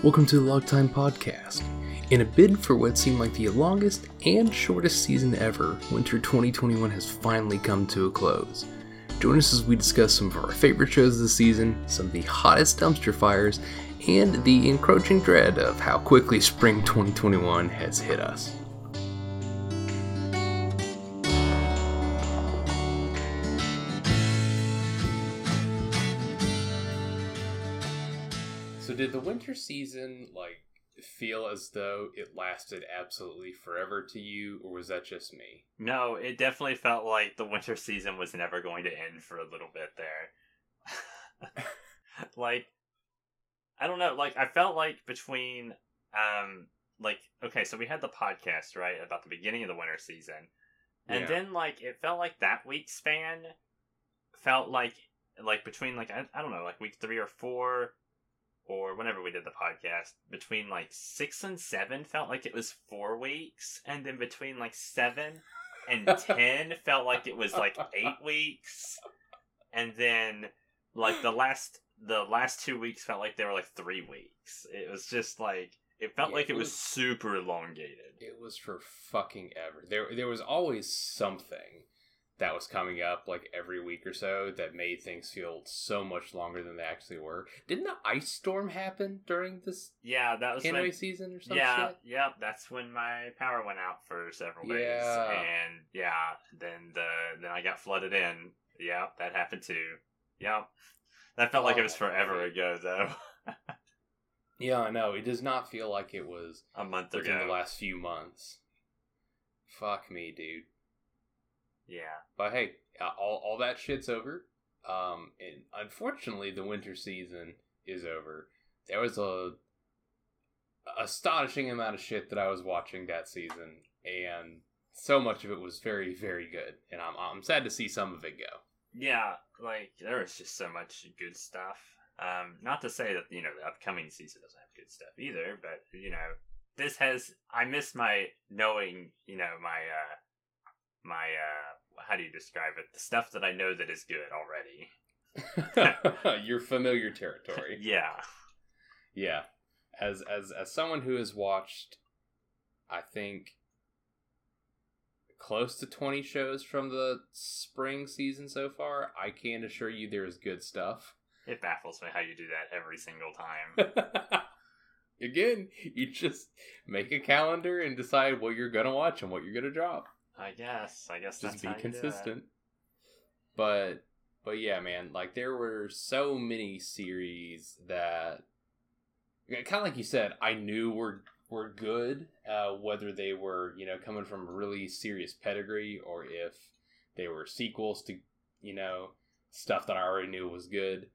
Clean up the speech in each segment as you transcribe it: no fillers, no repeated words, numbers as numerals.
Welcome to the Log Time Podcast. In a bid for what seemed like the longest and shortest season ever, winter 2021 has finally come to a close. Join us as we discuss some of our favorite shows this season, some of the hottest dumpster fires, and the encroaching dread of how quickly spring 2021 has hit us. So did the winter season, feel as though it lasted absolutely forever to you, or was that just me? No, it definitely felt like the winter season was never going to end for a little bit there. I don't know, I felt like between, okay, so we had the podcast, right, about the beginning of the winter season, and then, it felt like that week span felt like between, I don't know, week 3 or 4, or whenever we did the podcast, between 6 and 7 felt like it was 4 weeks, and then between 7 and 10 felt like it was 8 weeks, and then the last 2 weeks felt like they were 3 weeks. It was just it felt like it was super elongated. It was for fucking ever. There was always something that was coming up every week or so that made things feel so much longer than they actually were. Didn't the ice storm happen during this that was anime season or some shit? shit? Yeah, that's when my power went out for several days. And then I got flooded in. Yeah, that happened too. Yep. That felt like it was forever ago though. Yeah, I know. It does not feel like it was a month within ago. The last few months. Fuck me, dude. Yeah. But hey, all that shit's over. And unfortunately, the winter season is over. There was a astonishing amount of shit that I was watching that season, and so much of it was very, very good. And I'm sad to see some of it go. Yeah, there was just so much good stuff. Not to say that, the upcoming season doesn't have good stuff either, but, I miss my knowing, my how do you describe it? The stuff that I know that is good already. Your familiar territory. Yeah. Yeah. As someone who has watched, I think, close to 20 shows from the spring season so far, I can assure you there is good stuff. It baffles me how you do that every single time. Again, you just make a calendar and decide what you're gonna watch and what you're gonna drop. I guess just that's be how consistent. But yeah, man, there were so many series that, kind of like you said, I knew were good, whether they were, coming from a really serious pedigree or if they were sequels to, stuff that I already knew was good.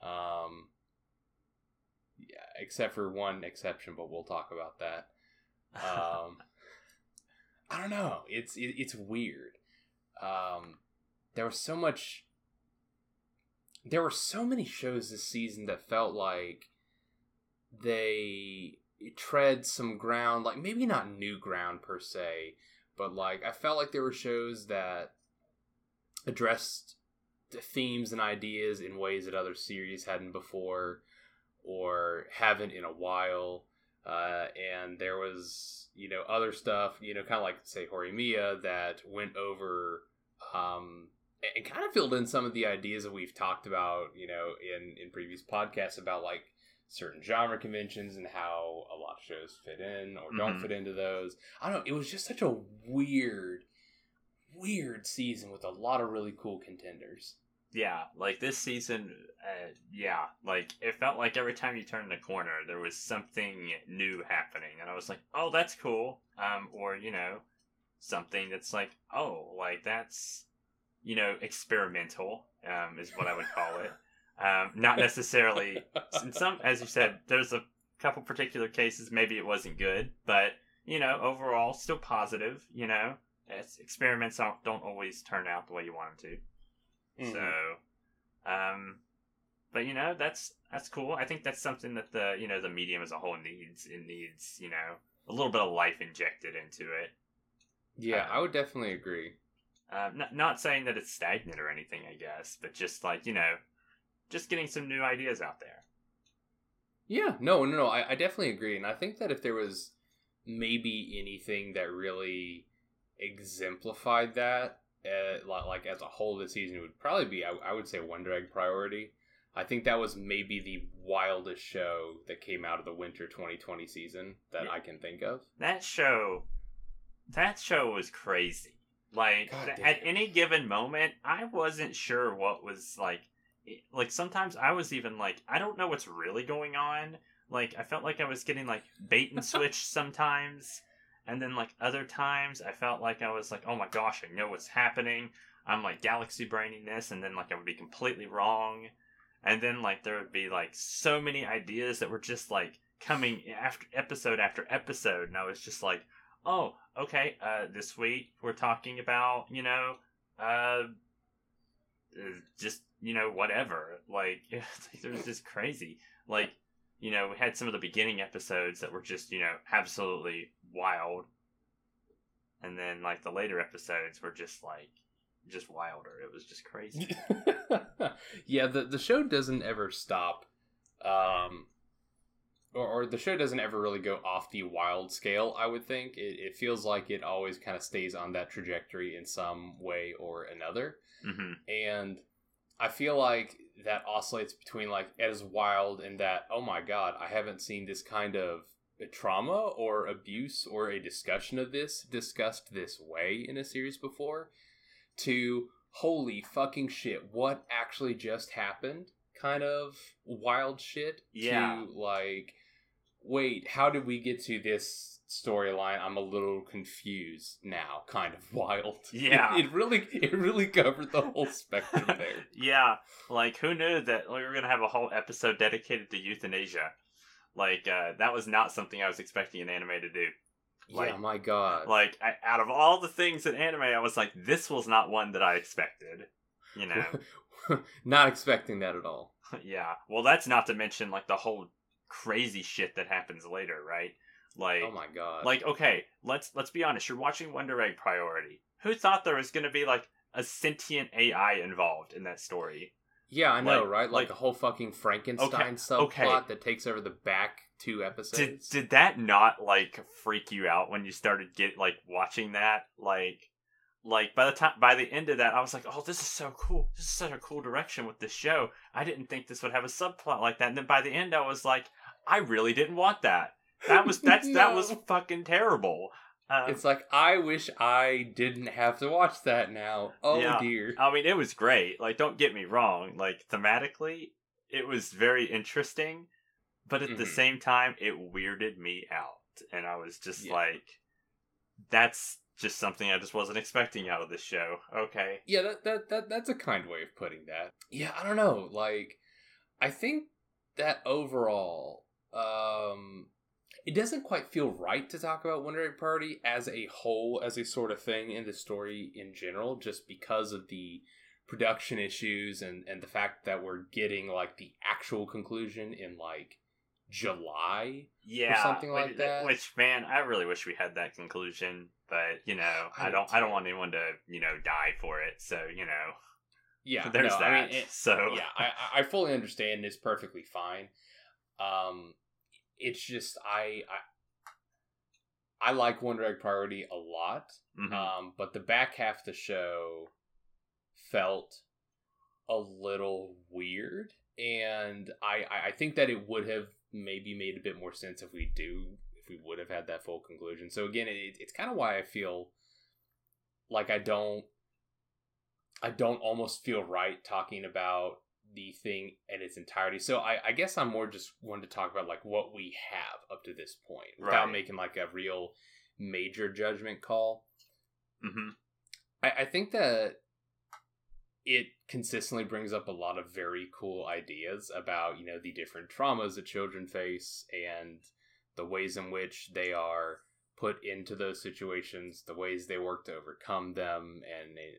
Yeah, except for one exception, but we'll talk about that. I don't know. It's weird. There were so many shows this season that felt like they tread some ground, maybe not new ground per se, but I felt like there were shows that addressed the themes and ideas in ways that other series hadn't before or haven't in a while. And there was, other stuff, kind of say Horimiya, that went over and kind of filled in some of the ideas that we've talked about, in previous podcasts about certain genre conventions and how a lot of shows fit in or don't fit into those. I don't know. It was just such a weird season with a lot of really cool contenders. Yeah, this season, it felt like every time you turned the corner, there was something new happening, and I was like, oh, that's cool, or, something that's that's, experimental, is what I would call it, not necessarily, in some, as you said, there's a couple particular cases, maybe it wasn't good, but, overall, still positive, experiments don't always turn out the way you want them to. Mm-hmm. So, but that's cool. I think that's something that the medium as a whole needs. It needs, a little bit of life injected into it. Yeah, I would definitely agree. Not saying that it's stagnant or anything, I guess, but just just getting some new ideas out there. Yeah, no. I definitely agree, and I think that if there was maybe anything that really exemplified that, like as a whole this season, it would probably be I would say Wonder Egg Priority. I think that was maybe the wildest show that came out of the winter 2020 season that I can think of. That show was crazy. Like at any given moment, I wasn't sure what was like sometimes I was even like, I don't know what's really going on. Like I felt like I was getting like bait and switch sometimes, and then like other times I felt like I was like, oh my gosh, I know what's happening. I'm like galaxy braining this, and then like I would be completely wrong, and then like there would be like so many ideas that were just like coming after episode, and I was just like, oh, okay, this week we're talking about, just, whatever. Like, it was just crazy. Like, we had some of the beginning episodes that were just, absolutely wild. And then, like, the later episodes were just, like, just wilder. It was just crazy. Yeah, the show doesn't ever stop. Or the show doesn't ever really go off the wild scale, I would think. It feels like it always kind of stays on that trajectory in some way or another. Mm-hmm. And I feel like that oscillates between, like, as wild and that, oh my god, I haven't seen this kind of trauma or abuse or a discussion of this discussed this way in a series before, to, holy fucking shit, what actually just happened? Kind of wild shit. Yeah. To, like, wait, how did we get to this storyline? I'm a little confused now. Kind of wild. Yeah. It really covered the whole spectrum there. Yeah. Like, who knew that we were going to have a whole episode dedicated to euthanasia? Like, that was not something I was expecting an anime to do. Like, yeah, my god. Like, out of all the things in anime, I was like, this was not one that I expected. Not expecting that at all. Yeah. Well, that's not to mention, like, the whole crazy shit that happens later, right? Like, oh my god. Like, okay, let's be honest. You're watching Wonder Egg Priority. Who thought there was going to be like a sentient AI involved in that story? Yeah, I know, right? Like a whole fucking Frankenstein subplot that takes over the back 2 episodes. Did that not like freak you out when you started watching that? Like by the end of that, I was like, oh, this is so cool. This is such a cool direction with this show. I didn't think this would have a subplot like that. And then by the end, I was like, I really didn't want that. That was that was fucking terrible. It's like, I wish I didn't have to watch that now. Oh, yeah. Dear. I mean, it was great. Like, don't get me wrong. Like, thematically, it was very interesting. But at the same time, it weirded me out. And I was just like, that's just something I just wasn't expecting out of this show. Okay. Yeah, that's a kind way of putting that. Yeah, I don't know. Like, I think that overall, it doesn't quite feel right to talk about Wonder Egg Party as a whole, as a sort of thing in the story in general, just because of the production issues and the fact that we're getting, like, the actual conclusion in, like, July or something like that. Which, man, I really wish we had that conclusion, but, I don't want anyone to, die for it, so, Yeah, there's that. I mean, yeah, I fully understand. It's perfectly fine. It's just I like Wonder Egg Priority a lot, but the back half of the show felt a little weird, and I think that it would have maybe made a bit more sense if we would have had that full conclusion. So again, it's kind of why I feel like I don't almost feel right talking about the thing in its entirety. So I guess I'm more just wanting to talk about, like, what we have up to this point without making, like, a real major judgment call. Mm-hmm. I think that it consistently brings up a lot of very cool ideas about, the different traumas that children face and the ways in which they are put into those situations, the ways they work to overcome them,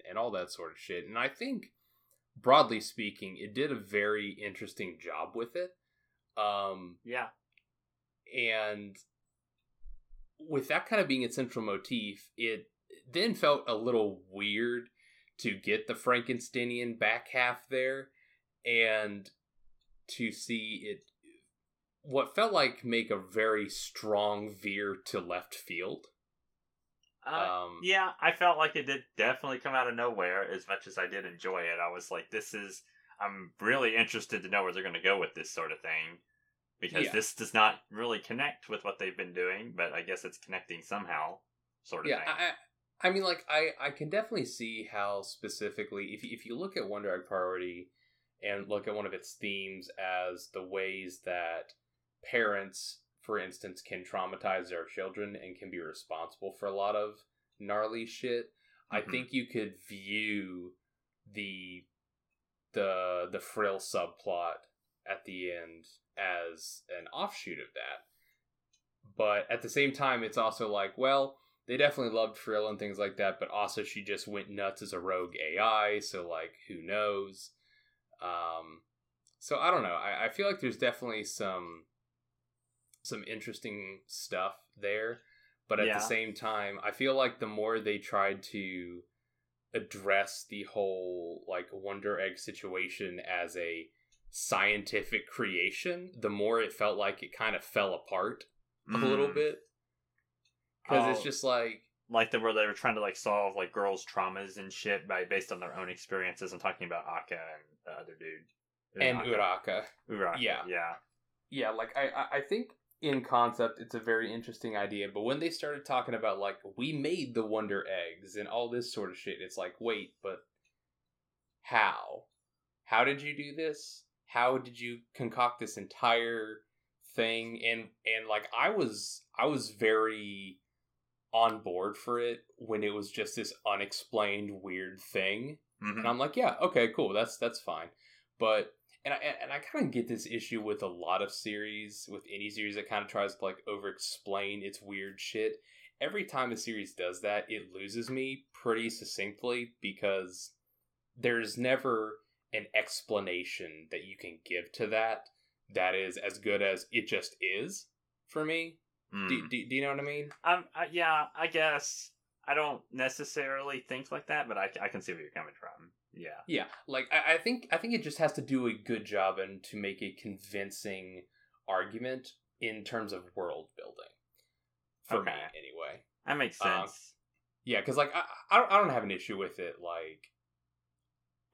and all that sort of shit. And I think, broadly speaking, it did a very interesting job with it. Yeah. And with that kind of being its central motif, it then felt a little weird to get the Frankensteinian back half there and to see it what felt like make a very strong veer to left field. Yeah, I felt like it did definitely come out of nowhere. As much as I did enjoy it, I was like, I'm really interested to know where they're going to go with this sort of thing. Because this does not really connect with what they've been doing, but I guess it's connecting somehow, sort of thing. I mean, like, I can definitely see how specifically, if you look at Wonder Egg Priority and look at one of its themes as the ways that parents, for instance, can traumatize their children and can be responsible for a lot of gnarly shit, I think you could view the Frill subplot at the end as an offshoot of that. But at the same time, it's also like, well, they definitely loved Frill and things like that, but also she just went nuts as a rogue AI, so, like, who knows? So I don't know. I feel like there's definitely some interesting stuff there, but at the same time, I feel like the more they tried to address the whole, like, Wonder Egg situation as a scientific creation, the more it felt like it kind of fell apart a little bit. Because it's just like where they were trying to, like, solve, like, girls' traumas and shit based on their own experiences. I'm talking about Akka and the other dude. And Uraka. Yeah, like, I think in concept it's a very interesting idea, but when they started talking about, like, we made the Wonder Eggs and all this sort of shit, it's like, wait, but how? How did you do this? How did you concoct this entire thing? And like, I was very on board for it when it was just this unexplained weird thing. And I'm like, yeah, okay, cool, that's fine. But and I kind of get this issue with a lot of series, with any series that kind of tries to, like, over explain its weird shit. Every time a series does that, it loses me pretty succinctly, because there's never an explanation that you can give to that is as good as it just is, for me. Do you know what I mean? Yeah, I guess I don't necessarily think like that, but I can see where you're coming from. Yeah, like, I think it just has to do a good job and to make a convincing argument in terms of world building, for me anyway. That makes sense. Yeah, because, like, I don't have an issue with it, like,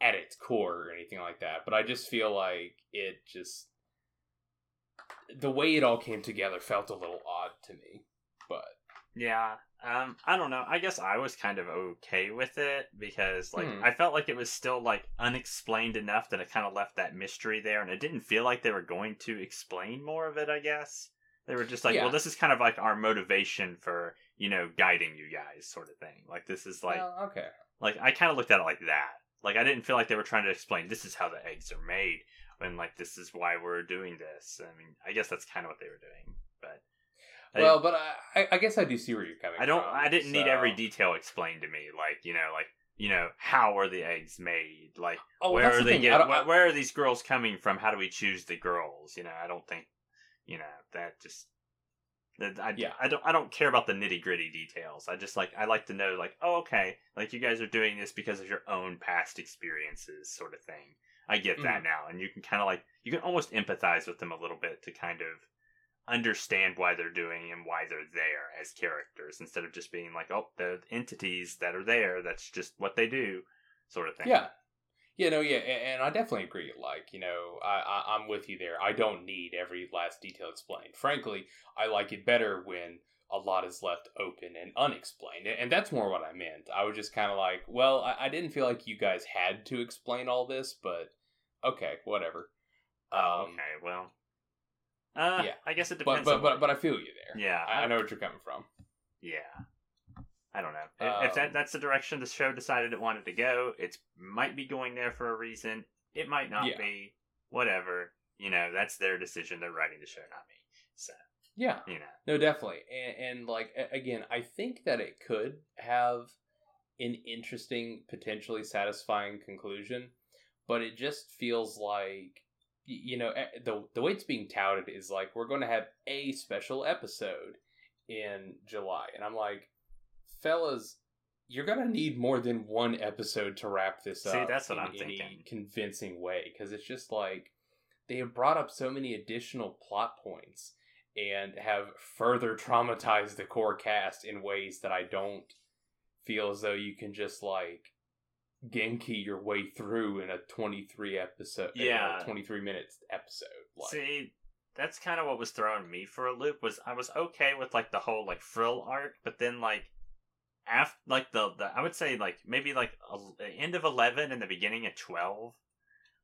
at its core or anything like that, but I just feel like the way it all came together felt a little odd to me. But yeah, I don't know. I guess I was kind of okay with it, because, like, I felt like it was still, like, unexplained enough that it kind of left that mystery there, and it didn't feel like they were going to explain more of it, I guess. They were just like, well, this is kind of like our motivation for, guiding you guys, sort of thing. Like, this is like, okay. Like, I kind of looked at it like that. Like, I didn't feel like they were trying to explain, this is how the eggs are made, and, like, this is why we're doing this. I mean, I guess that's kind of what they were doing, but... but I guess I do see where you're coming from. I didn't need every detail explained to me, how are the eggs made? Like, where are they where are these girls coming from? How do we choose the girls? I don't think, that just... I don't care about the nitty gritty details. I like to know, like, oh, okay, like, you guys are doing this because of your own past experiences, sort of thing. I get that now, and you can kind of, like, you can almost empathize with them a little bit to kind of understand why they're doing and why they're there as characters, instead of just being like, oh, the entities that are there, that's just what they do, sort of thing. Yeah. And I definitely agree. Like, I'm with you there. I don't need every last detail explained. Frankly, I like it better when a lot is left open and unexplained. And that's more what I meant. I was just kind of like, well, I didn't feel like you guys had to explain all this, but okay, whatever. Okay, well. I guess it depends. But I feel you there. Yeah. I know what you're coming from. Yeah. I don't know. If that's the direction the show decided it wanted to go, it might be going there for a reason. It might not be. Whatever. That's their decision. They're writing the show, not me. So. Yeah. No, definitely. And like, again, I think that it could have an interesting, potentially satisfying conclusion, but it just feels like, the way it's being touted is like, we're going to have a special episode in July. And I'm like, fellas, you're going to need more than one episode to wrap this up. See, that's what I'm thinking. Any convincing way. Because it's just like, they have brought up so many additional plot points and have further traumatized the core cast in ways that I don't feel as though you can just like Genki your way through in a 23 episode, 23 minutes episode. Like, see, that's kind of what was throwing me for a loop. Was I was okay with like the whole like Frill arc, but then like after like the I would say like maybe like end of 11 and the beginning of 12,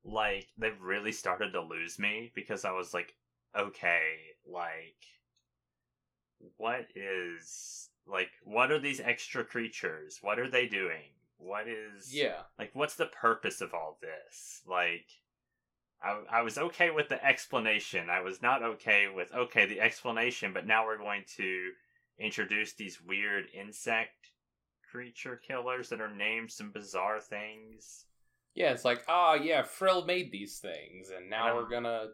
like they really started to lose me because I was like, okay, like what are these extra creatures? What are they doing? What is like what's the purpose of all this? Like I was okay with the explanation. I was not okay with the explanation, but now we're going to introduce these weird insect creature killers that are named some bizarre things. Yeah, it's like, Frill made these things, and now we're gonna,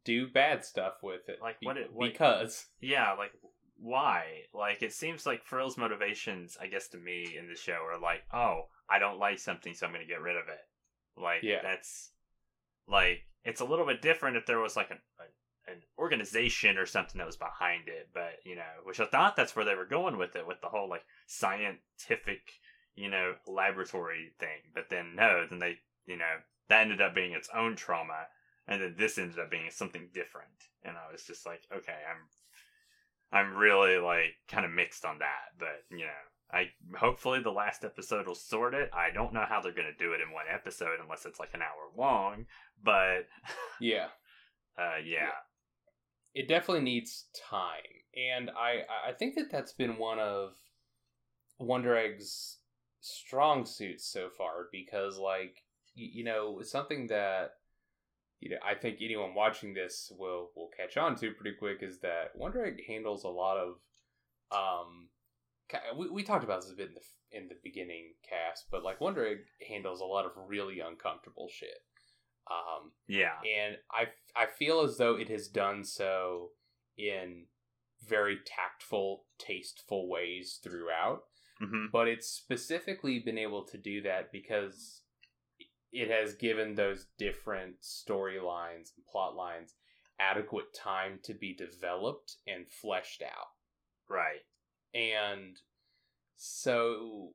do bad stuff with it. Like, because. Yeah, like, why? Like, it seems like Frill's motivations, I guess to me, in the show are like, oh, I don't like something, so I'm gonna get rid of it. Like, that's, like, it's a little bit different if there was, like, an organization or something that was behind it, but, which I thought that's where they were going with it, with the whole, like, scientific, laboratory thing. But then, no, then they, that ended up being its own trauma, and then this ended up being something different. And I was just like, okay, I'm really, like, kind of mixed on that, but, hopefully the last episode will sort it. I don't know how they're going to do it in one episode unless it's, like, an hour long, but... Yeah. It definitely needs time, and I think that's been one of Wonder Egg's strong suits so far, because, like, something that I think anyone watching this will catch on to pretty quick is that Wonder Egg handles a lot of we talked about this a bit in the beginning cast, but like Wonder Egg handles a lot of really uncomfortable shit. And I feel as though it has done so in very tactful, tasteful ways throughout. Mm-hmm. But it's specifically been able to do that because it has given those different storylines and plot lines adequate time to be developed and fleshed out. Right. And so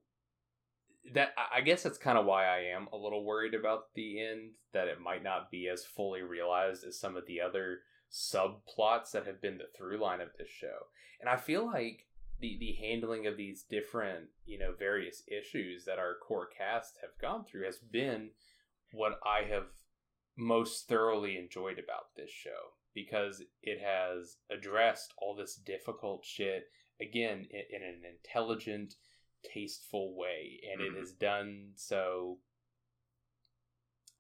that, I guess that's kind of why I am a little worried about the end, that it might not be as fully realized as some of the other subplots that have been the through line of this show. And I feel like the handling of these different, various issues that our core cast have gone through has been what I have most thoroughly enjoyed about this show, because it has addressed all this difficult shit, again, in an intelligent, tasteful way, and it has done so.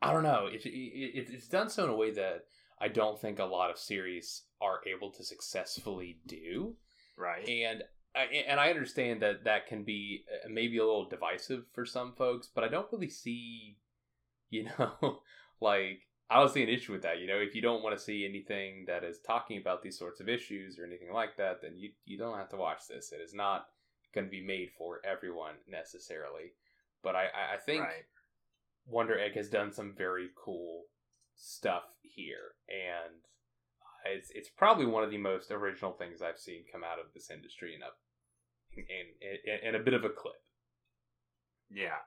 I don't know. It's done so in a way that I don't think a lot of series are able to successfully do. Right. And I understand that can be maybe a little divisive for some folks, but I don't really see, like, I don't see an issue with that. If you don't want to see anything that is talking about these sorts of issues or anything like that, then you don't have to watch this. It is not going to be made for everyone necessarily. But I think Wonder Egg has done some very cool stuff here, and it's probably one of the most original things I've seen come out of this industry in a bit of a clip. Yeah,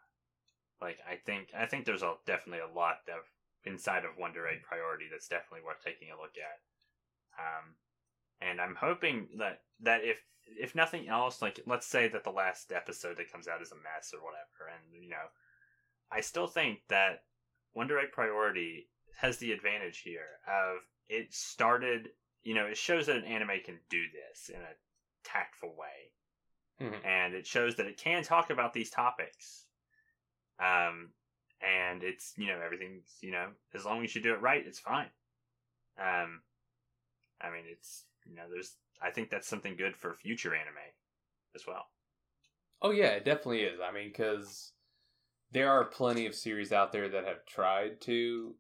like I think there's definitely a lot of inside of Wonder Egg Priority that's definitely worth taking a look at. And I'm hoping that if nothing else, like let's say that the last episode that comes out is a mess or whatever, and I still think that Wonder Egg Priority has the advantage here of it started, it shows that an anime can do this in a tactful way. Mm-hmm. And it shows that it can talk about these topics. And it's, everything's, as long as you do it right, it's fine. I mean, it's, I think that's something good for future anime as well. Oh yeah, it definitely is. I mean, because there are plenty of series out there that have tried to,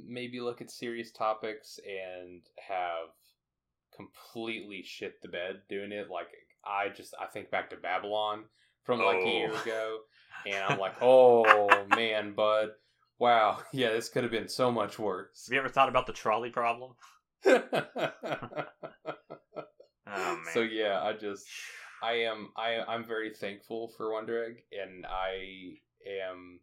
maybe look at serious topics and have completely shit the bed doing it. Like, I think back to Babylon from like a year ago, and I'm like, oh man, bud, Wow, yeah, this could have been so much worse. Have you ever thought about the trolley problem? Oh So man. yeah, I'm very thankful for Wonder Egg, and I am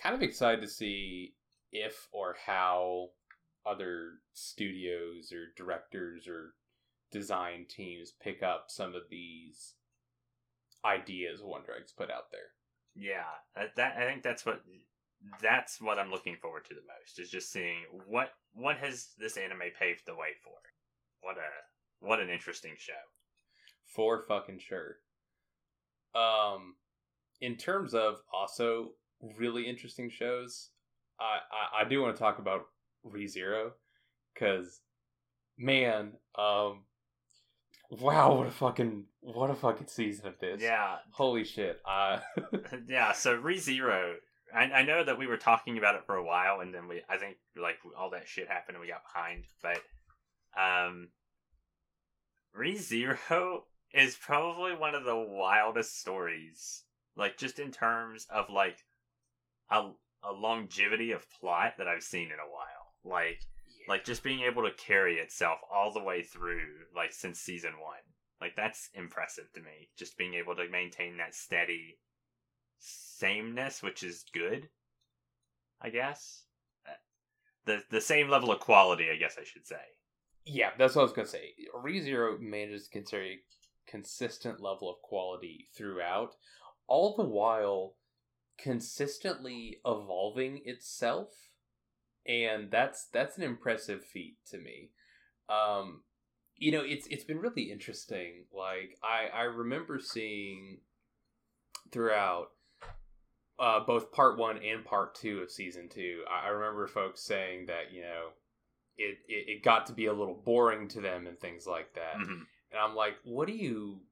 kind of excited to see if or how other studios or directors or design teams pick up some of these ideas Wonder Egg's put out there. Yeah, that I think that's what I'm looking forward to the most, is just seeing what has this anime paved the way for. What an interesting show. For fucking sure. In terms of also really interesting shows, I do want to talk about ReZero, because man, wow, what a fucking season of this. Yeah. Holy shit. Yeah, so ReZero, I know that we were talking about it for a while, and then I think like all that shit happened and we got behind, but ReZero is probably one of the wildest stories, like just in terms of like a longevity of plot that I've seen in a while. Like just being able to carry itself all the way through, like since season 1. Like that's impressive to me. Just being able to maintain that steady sameness, which is good, I guess. The same level of quality, I guess I should say. Yeah, that's what I was gonna say. ReZero manages to carry a consistent level of quality throughout, all the while consistently evolving itself, and that's an impressive feat to me. It's been really interesting. Like I remember seeing throughout both part 1 and part 2 of season 2. I remember folks saying that it got to be a little boring to them and things like that. Mm-hmm. And I'm like, what are you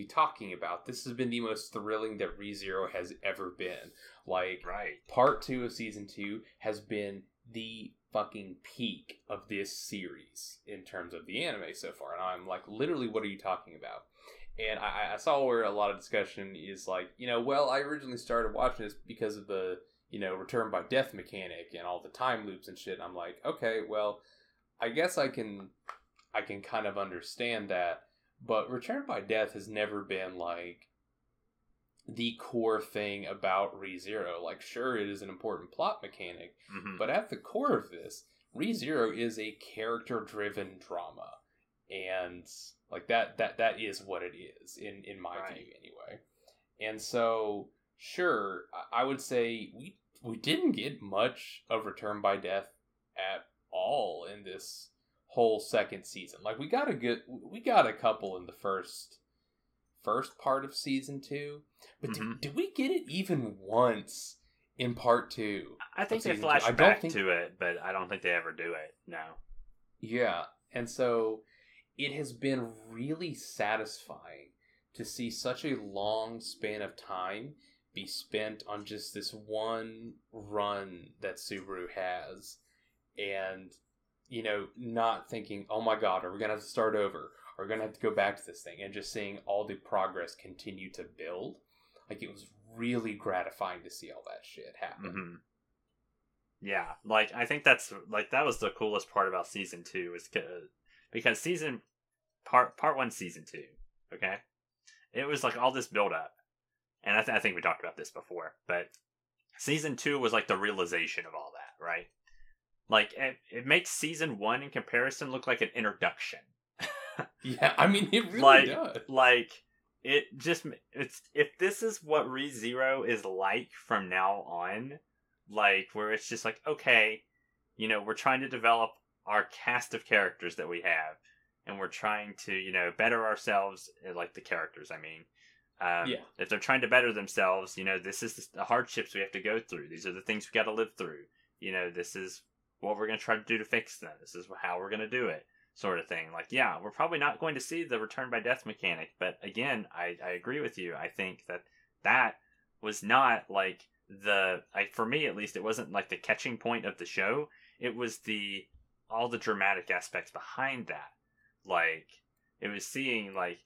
talking about? This has been the most thrilling that ReZero has ever been. Like, right. Part 2 of season 2 has been the fucking peak of this series in terms of the anime so far. And I'm like, literally, what are you talking about? And I saw where a lot of discussion is like, well, I originally started watching this because of the, return by death mechanic and all the time loops and shit. And I'm like, okay, well, I guess I can kind of understand that. But return by death has never been like the core thing about ReZero. Like, sure, it is an important plot mechanic, Mm-hmm. but at the core of this, ReZero is a character-driven drama, and like that is what it is in my view anyway. And so, sure, I would say we didn't get much of Return by Death at all in this whole second season. Like we got a couple in the first part of season 2, but did we get it even once in part 2? I think they flash back to it, but I don't think they ever do it. No. Yeah, and so it has been really satisfying to see such a long span of time be spent on just this one run that Subaru has, and not thinking, oh my god, are we gonna have to start over? Are we gonna have to go back to this thing? And just seeing all the progress continue to build. Like, it was really gratifying to see all that shit happen. Mm-hmm. Yeah, like I think that was the coolest part about season 2, is because part 1 season 2, okay, it was like all this build up, and I think we talked about this before, but season 2 was like the realization of all that, right? Like it makes season 1 in comparison look like an introduction. Yeah, I mean, it really does. Like it's if this is what ReZero is like from now on, like where it's just like, okay, we're trying to develop our cast of characters that we have, and we're trying to better ourselves, like the characters, I mean. Yeah. If they're trying to better themselves, this is the hardships we have to go through. These are the things we got to live through. This is what we're going to try to do to fix them. This is how we're going to do it, sort of thing. Like, yeah, we're probably not going to see the return by death mechanic, but again, I agree with you. I think that was not like for me at least, it wasn't like the catching point of the show. It was all the dramatic aspects behind that. Like, it was seeing like,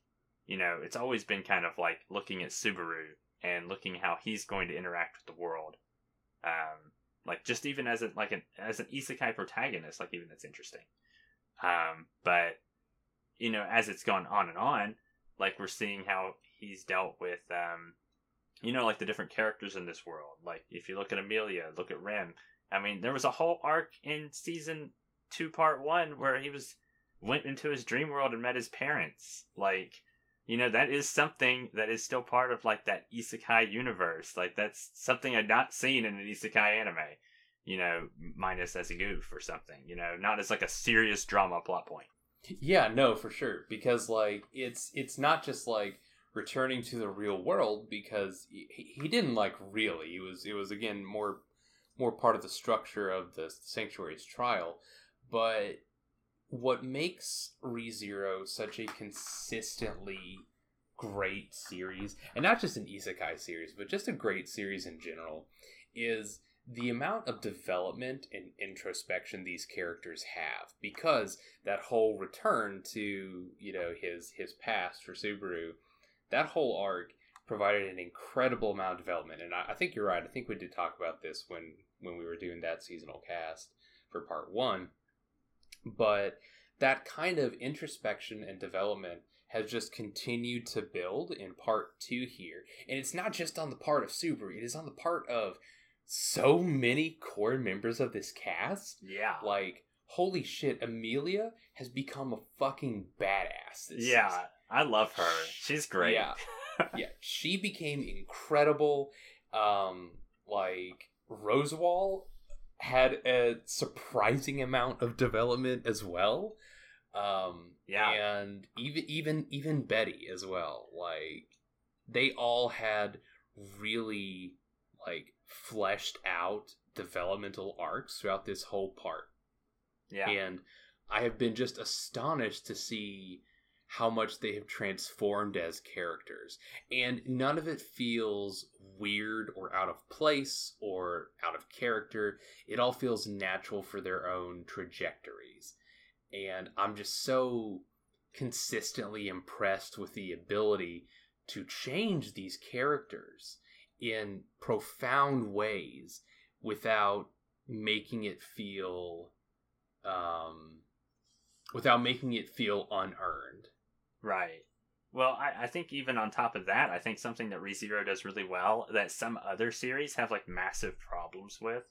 it's always been kind of like looking at Subaru and looking how he's going to interact with the world. Like just even as an isekai protagonist, like even that's interesting. But you know, as it's gone on and on, like we're seeing how he's dealt with, you know, like the different characters in this world. Like if you look at Amelia, look at Rim. I mean, there was a whole arc in season 2, part 1, where he went into his dream world and met his parents. Like, you know, that is something that is still part of like that isekai universe. Like that's something I'd not seen in an isekai anime. You know, minus as a goof or something. You know, not as like a serious drama plot point. Yeah, no, for sure. Because like it's not just like returning to the real world, because he didn't like really. It was again more part of the structure of the Sanctuary's trial. But what makes ReZero such a consistently great series, and not just an isekai series, but just a great series in general, is the amount of development and introspection these characters have. Because that whole return to, you know, his past for Subaru, that whole arc provided an incredible amount of development. And I think you're right. I think we did talk about this when we were doing that seasonal cast for part 1. But that kind of introspection and development has just continued to build in part 2 here. And it's not just on the part of Subaru. It is on the part of so many core members of this cast. Yeah. Like, holy shit, Amelia has become a fucking badass this season. I love her. She's great. Yeah. Yeah, she became incredible. Like, Rosewall had a surprising amount of development as well. And even Betty as well. Like, they all had really like fleshed out developmental arcs throughout this whole part. Yeah. And I have been just astonished to see how much they have transformed as characters. And none of it feels weird or out of place or out of character. It all feels natural for their own trajectories. And I'm just so consistently impressed with the ability to change these characters in profound ways without making it feel unearned. Right. Well, I think even on top of that, I think something that ReZero does really well that some other series have like massive problems with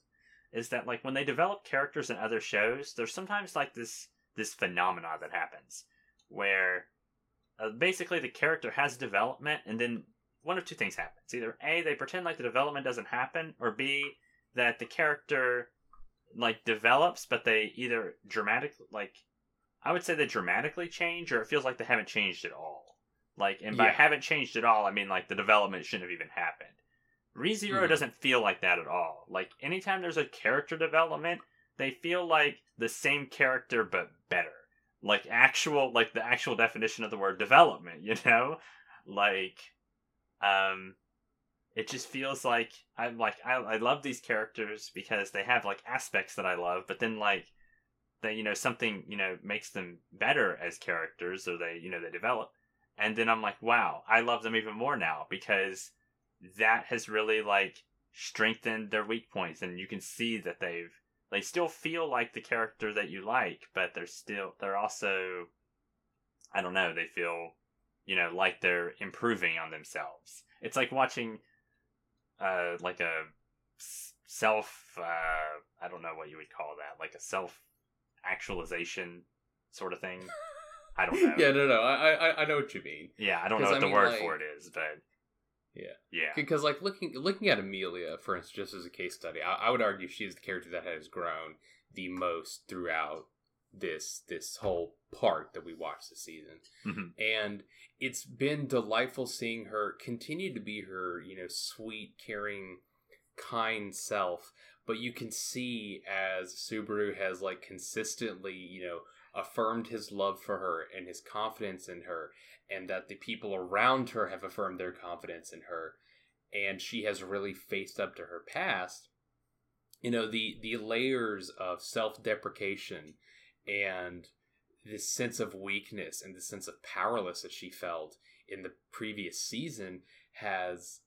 is that like when they develop characters in other shows, there's sometimes like this phenomena that happens where basically the character has development and then one of two things happens. Either A, they pretend like the development doesn't happen, or B, that the character like develops, but they either I would say they dramatically change, or it feels like they haven't changed at all. Like, and by haven't changed at all, I mean like the development shouldn't have even happened. ReZero doesn't feel like that at all. Like anytime there's a character development, they feel like the same character but better. Like the actual definition of the word development, you know? Like it just feels like I love these characters because they have like aspects that I love, but then like they, you know, something, you know, makes them better as characters, or they, you know, they develop, and then I'm like, wow, I love them even more now because that has really like strengthened their weak points, and you can see that they still feel like the character that you like, but they're also, I don't know, they feel, you know, like they're improving on themselves. It's like watching like a self I don't know what you would call that, like a self actualization sort of thing. I don't know. Yeah, no, I know what you mean. Yeah, I don't know what the word for it is, but yeah. Because like looking at Amelia, for instance, just as a case study, I would argue she's the character that has grown the most throughout this whole part that we watched this season. Mm-hmm. And it's been delightful seeing her continue to be her, you know, sweet, caring, kind self. But you can see as Subaru has like consistently, you know, affirmed his love for her and his confidence in her, and that the people around her have affirmed their confidence in her, and she has really faced up to her past. You know, the layers of self-deprecation and this sense of weakness and this sense of powerless that she felt in the previous season has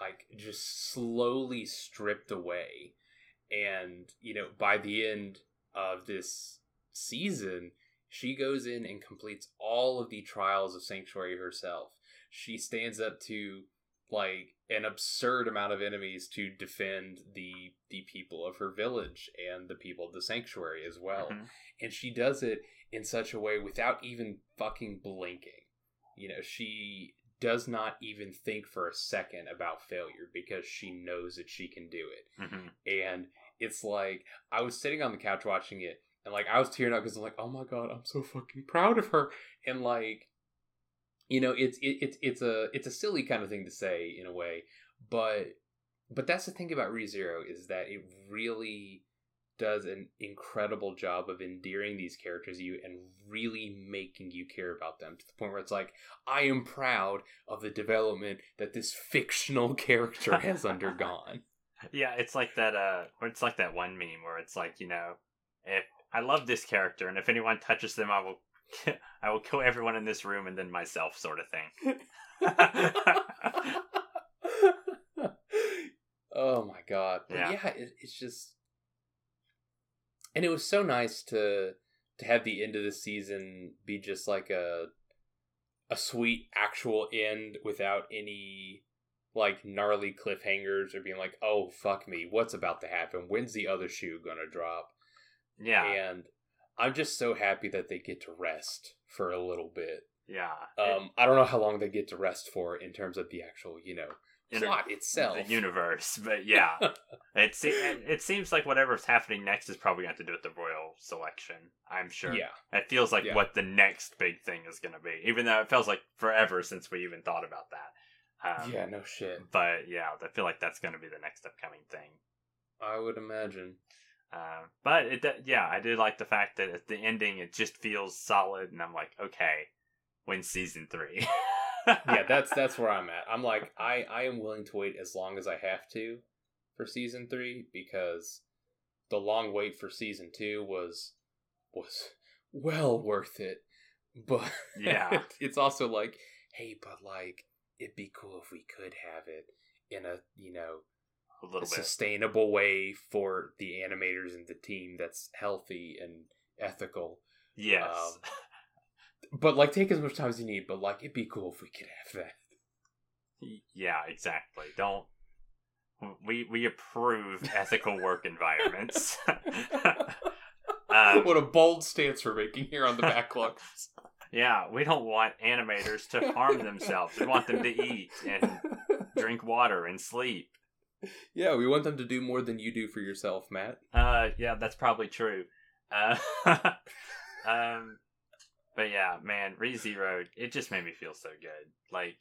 like just slowly stripped away. And, by the end of this season, she goes in and completes all of the trials of Sanctuary herself. She stands up to like an absurd amount of enemies to defend the people of her village and the people of the Sanctuary as well. Mm-hmm. And she does it in such a way without even fucking blinking. She does not even think for a second about failure because she knows that she can do it. Mm-hmm. And it's like, I was sitting on the couch watching it, and like I was tearing up because I'm like, oh my god, I'm so fucking proud of her. And like, it's a silly kind of thing to say in a way, but that's the thing about ReZero is that it really does an incredible job of endearing these characters to you and really making you care about them to the point where it's like, I am proud of the development that this fictional character has undergone. Yeah, it's like that. It's like that one meme where it's like, if I love this character, and if anyone touches them, I will kill everyone in this room and then myself, sort of thing. Oh my god! But yeah, it's just. And it was so nice to have the end of the season be just like a sweet actual end without any like gnarly cliffhangers or being like, oh fuck me, what's about to happen? When's the other shoe gonna drop? Yeah. And I'm just so happy that they get to rest for a little bit. Yeah. I don't know how long they get to rest for in terms of the actual, plot itself. The universe, but yeah. It seems like whatever's happening next is probably going to do with the royal selection, I'm sure. Yeah. It feels like what the next big thing is going to be, even though it feels like forever since we even thought about that. Yeah, no shit. But yeah, I feel like that's going to be the next upcoming thing. I would imagine. But I did like the fact that at the ending it just feels solid, and I'm like, okay, when's season 3? Yeah, that's where I'm at. I'm like, I am willing to wait as long as I have to for season 3 because the long wait for season 2 was well worth it. But yeah, it's also like, hey, but like it'd be cool if we could have it in a a little bit sustainable way for the animators and the team that's healthy and ethical. Yes. But like, take as much time as you need. But like, it'd be cool if we could have that. Yeah, exactly. Don't we approve ethical work environments? What a bold stance we're making here on the Backloggers. Yeah, we don't want animators to harm themselves. We want them to eat and drink water and sleep. Yeah, we want them to do more than you do for yourself, Matt. Yeah, that's probably true. But yeah, man, ReZero, it just made me feel so good. Like,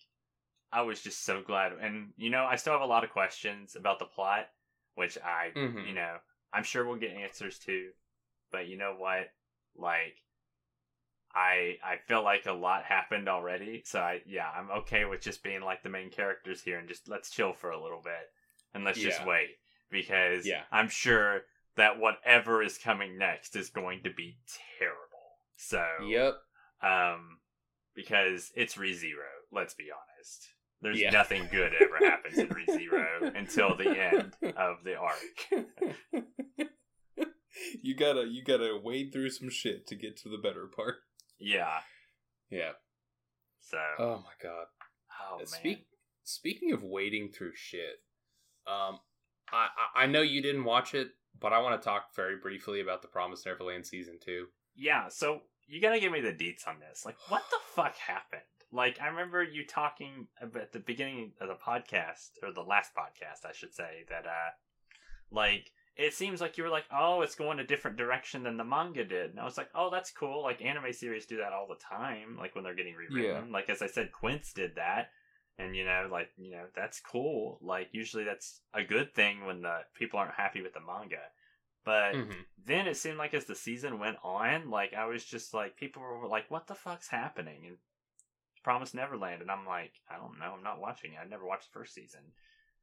I was just so glad. And, I still have a lot of questions about the plot, which I'm sure we'll get answers to. But you know what? Like, I feel like a lot happened already. So, I'm okay with just being like the main characters here and just let's chill for a little bit. And let's just wait. Because I'm sure that whatever is coming next is going to be terrible. So, yep. Because it's ReZero, let's be honest. There's nothing good ever happens in ReZero until the end of the arc. You gotta wade through some shit to get to the better part. Yeah. Yeah. So. Oh my god. Oh man. Speaking of wading through shit, I know you didn't watch it, but I want to talk very briefly about the Promised Neverland Season 2. Yeah, so you gotta give me the deets on this. Like, what the fuck happened? Like, I remember you talking at the beginning of the podcast, or the last podcast, I should say, that, like, it seems like you were like, oh, it's going a different direction than the manga did. And I was like, oh, that's cool. Like, anime series do that all the time, like, when they're getting rewritten. Yeah. Like, as I said, Quince did that. And, that's cool. Like, usually that's a good thing when the people aren't happy with the manga. But then it seemed like as the season went on, like, I was just like, people were like, what the fuck's happening? And Promised Neverland. And I'm like, I don't know. I'm not watching it. I never watched the first season.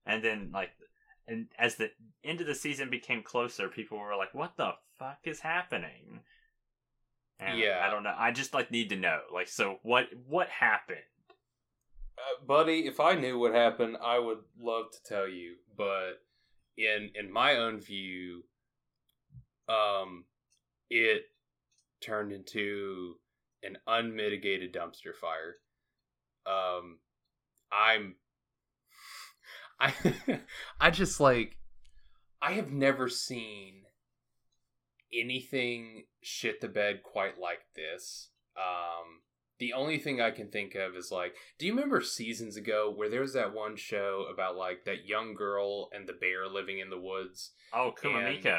And then, like, and as the end of the season became closer, people were like, what the fuck is happening? And I don't know. I just, like, need to know. Like, so what happened? buddy, if I knew what happened, I would love to tell you. But in my own view, it turned into an unmitigated dumpster fire. I'm I I just like I have never seen anything shit the bed quite like this. The only thing I can think of is like, do you remember seasons ago where there was that one show about like that young girl and the bear living in the woods? Oh, Kumamiko.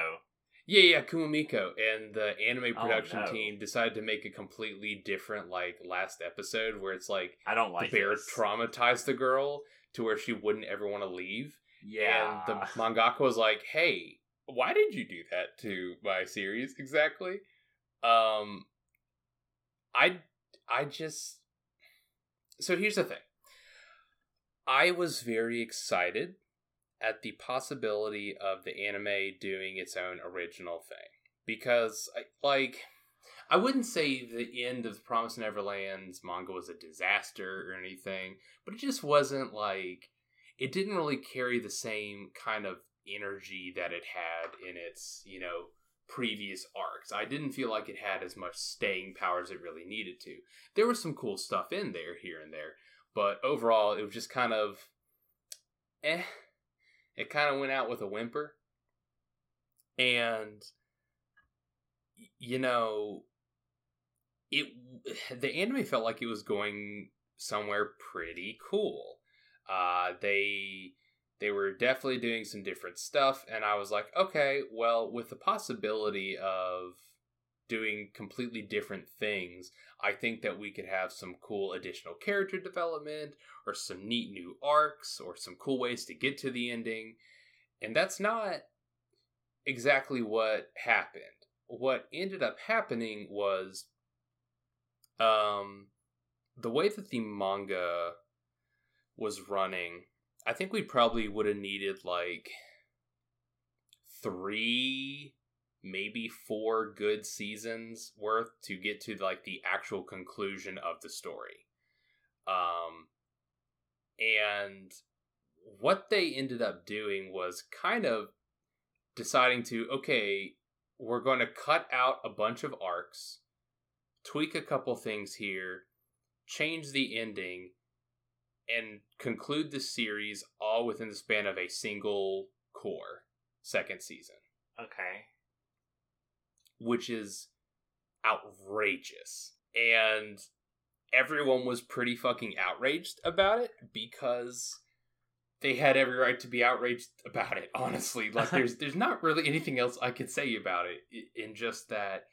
Yeah, Kumamiko, and the anime production Oh, no. team decided to make a completely different like last episode where it's like I don't like the bear this. traumatized the girl to where she wouldn't ever want to leave. Yeah. And the mangaka was like, "Hey, why did you do that to my series exactly?" I just so here's the thing. I was very excited at the possibility of the anime doing its own original thing because I wouldn't say the end of Promised Neverland's manga was a disaster or anything, but it just wasn't like it didn't really carry the same kind of energy that it had in its, previous arcs. I didn't feel like it had as much staying power as it really needed to. There was some cool stuff in there here and there, but overall it was just kind of it kind of went out with a whimper. And the anime felt like it was going somewhere pretty cool. They were definitely doing some different stuff, and I was like, okay, well, with the possibility of doing completely different things, I think that we could have some cool additional character development, or some neat new arcs, or some cool ways to get to the ending. And that's not exactly what happened. What ended up happening was the way that the manga was running, I think we probably would have needed like 3, maybe 4 good seasons worth to get to like the actual conclusion of the story. And what they ended up doing was kind of deciding to, okay, we're going to cut out a bunch of arcs, tweak a couple things here, change the ending, and conclude the series all within the span of a single core second season. Okay. Which is outrageous. And everyone was pretty fucking outraged about it because they had every right to be outraged about it, honestly. Like, there's not really anything else I could say about it in just that.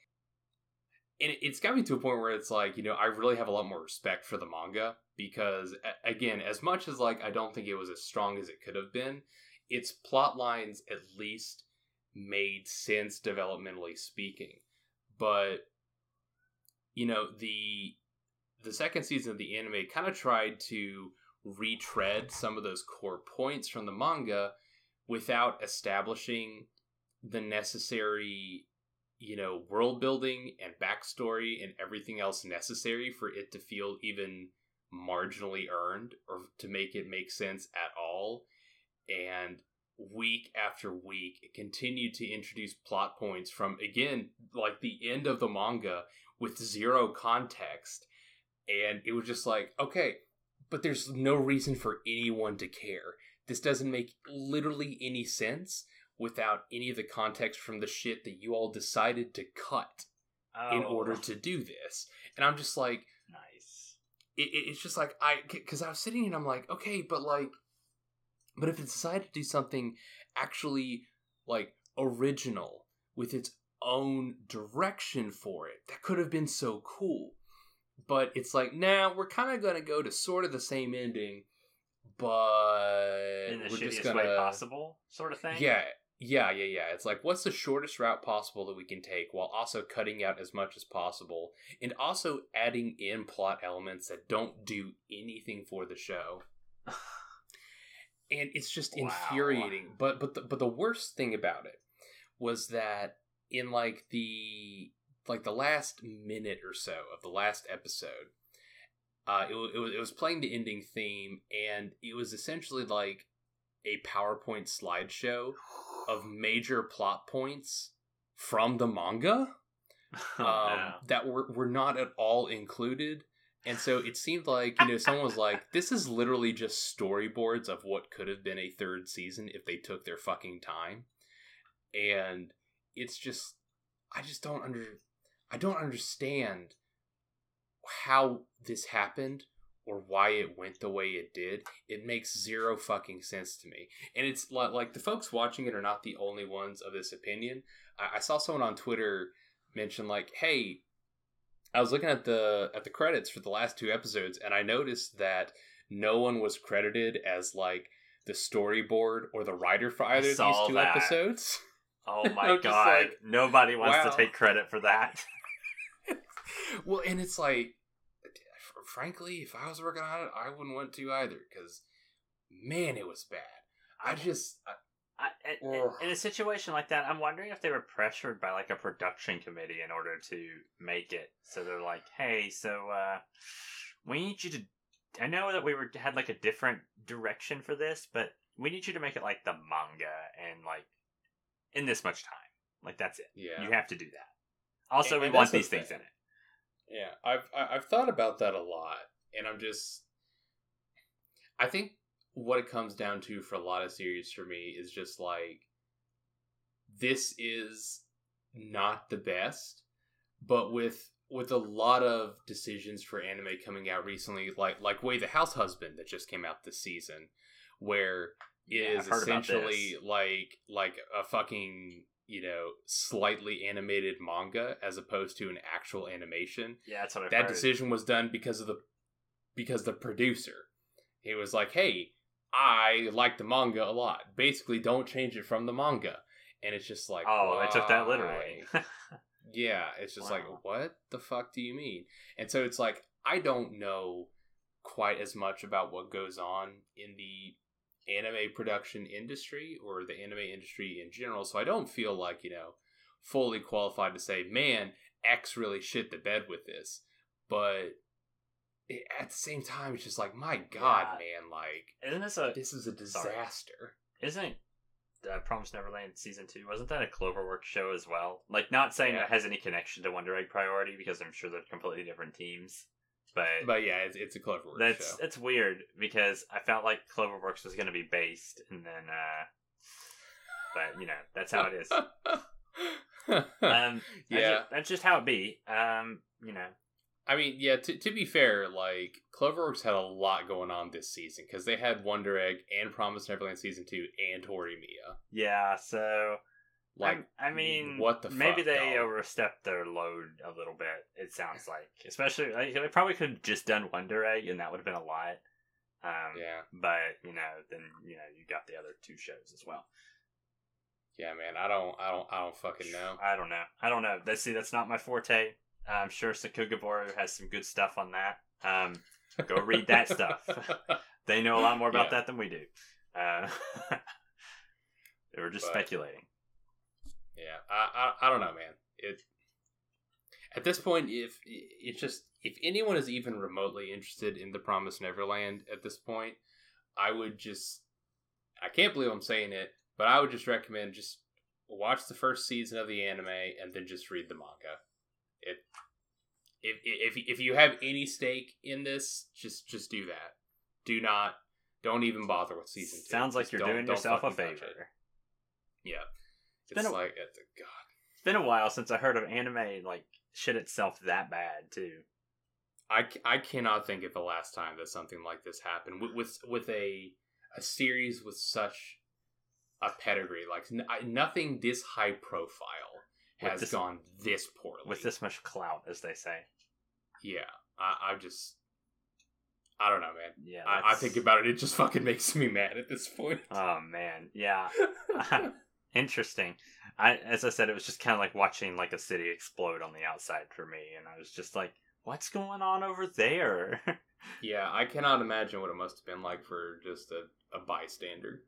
And it's got me to a point where it's like, I really have a lot more respect for the manga because, again, as much as, like, I don't think it was as strong as it could have been, its plot lines at least made sense developmentally speaking. But, the second season of the anime kind of tried to retread some of those core points from the manga without establishing the necessary world building and backstory and everything else necessary for it to feel even marginally earned or to make it make sense at all. And week after week, it continued to introduce plot points from, again, like the end of the manga with zero context. And it was just like, okay, but there's no reason for anyone to care. This doesn't make literally any sense without any of the context from the shit that you all decided to cut in order to do this. And I'm just like, nice. It's just like, because I was sitting and I'm like, okay, but if it decided to do something actually like original with its own direction for it, that could have been so cool. But it's like, nah, we're kind of going to go to sort of the same ending, but in the we're shittiest just gonna, way possible, sort of thing? Yeah. It's like, what's the shortest route possible that we can take while also cutting out as much as possible and also adding in plot elements that don't do anything for the show. And it's just infuriating. But the worst thing about it was that in the last minute or so of the last episode, It was playing the ending theme, and it was essentially like a PowerPoint slideshow of major plot points from the manga that were not at all included. And so it seemed like, someone was like, this is literally just storyboards of what could have been a third season if they took their fucking time. And it's just, I don't understand how this happened or why it went the way it did. It makes zero fucking sense to me. And it's like the folks watching it are not the only ones of this opinion. I saw someone on Twitter mention like, hey, I was looking at the credits for the last 2 episodes, and I noticed that no one was credited as like the storyboard or the writer for either of these 2 episodes. Oh my god! Like, nobody wants to take credit for that. Well, and it's like, frankly, if I was working on it, I wouldn't want to either, because man, it was bad. In a situation like that, I'm wondering if they were pressured by like a production committee in order to make it. So they're like, "Hey, so we need you to. I know that had like a different direction for this, but we need you to make it like the manga and like in this much time. Like that's it. Yeah, you have to do that. Also, we want these things in it." Yeah, I've thought about that a lot, and I think what it comes down to for a lot of series for me is just like, this is not the best, but with a lot of decisions for anime coming out recently, like Way the House Husband that just came out this season, where it is essentially like a fucking slightly animated manga as opposed to an actual animation. Yeah, that's what I've heard. That decision was done because the producer, he was like, hey, I like the manga a lot. Basically, don't change it from the manga. And it's just like, why? I took that literally. Yeah, it's just like, what the fuck do you mean? And so it's like, I don't know quite as much about what goes on in the anime production industry or the anime industry in general, so I don't feel like, fully qualified to say, man, X really shit the bed with this. But at the same time, it's just like, my god, man, like, this is a disaster. Isn't Promised Neverland Season 2, wasn't that a Cloverworks show as well? Like, not saying that has any connection to Wonder Egg Priority, because I'm sure they're completely different teams. But yeah, it's a Cloverworks show. It's weird, because I felt like Cloverworks was going to be based, and then, but, that's how it is. Yeah. That's just how it be. I mean, yeah, to be fair, like, Cloverworks had a lot going on this season, because they had Wonder Egg and Promised Neverland Season 2 and Horimiya. Yeah, so, like, I mean, what the fuck, maybe they overstepped their load a little bit, it sounds like. Especially, like, they probably could have just done Wonder Egg, and that would have been a lot. Yeah. But, then, you got the other 2 shows as well. Yeah, man, I don't fucking know. I don't know. That's not my forte. I'm sure Sakugaboru has some good stuff on that. Go read that stuff. They know a lot more about that than we do. They were just speculating. Yeah, I don't know, man. At this point, if anyone is even remotely interested in the Promised Neverland at this point, I can't believe I'm saying it, but I would just recommend just watch the first season of the anime and then just read the manga. If you have any stake in this, just do that. Don't even bother with season 2. Sounds like you're doing yourself a favor. Yeah, it's been a while since I heard of anime like shit itself that bad too. I cannot think of the last time that something like this happened with a series with such a pedigree. Like nothing this high profile has gone this poorly. With this much clout, as they say. Yeah. I don't know, man. Yeah, I think about it, it just fucking makes me mad at this point. Oh, man. Yeah. Interesting. As I said, it was just kind of like watching like a city explode on the outside for me. And I was just like, what's going on over there? Yeah, I cannot imagine what it must have been like for just a bystander.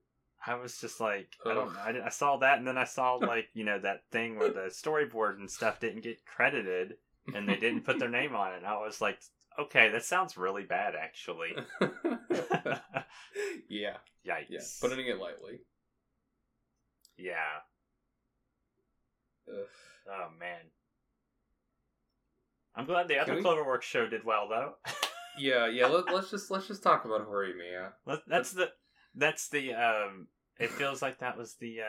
I was just like, I don't know. I saw that, and then I saw like, that thing where the storyboard and stuff didn't get credited. and they didn't put their name on it. And I was like, okay, that sounds really bad, actually. Yeah. Yikes. Yeah. Putting it lightly. Yeah. Ugh. Oh, man. I'm glad the other Cloverworks show did well, though. Yeah. Let's just talk about Horimiya. That's the it feels like that was the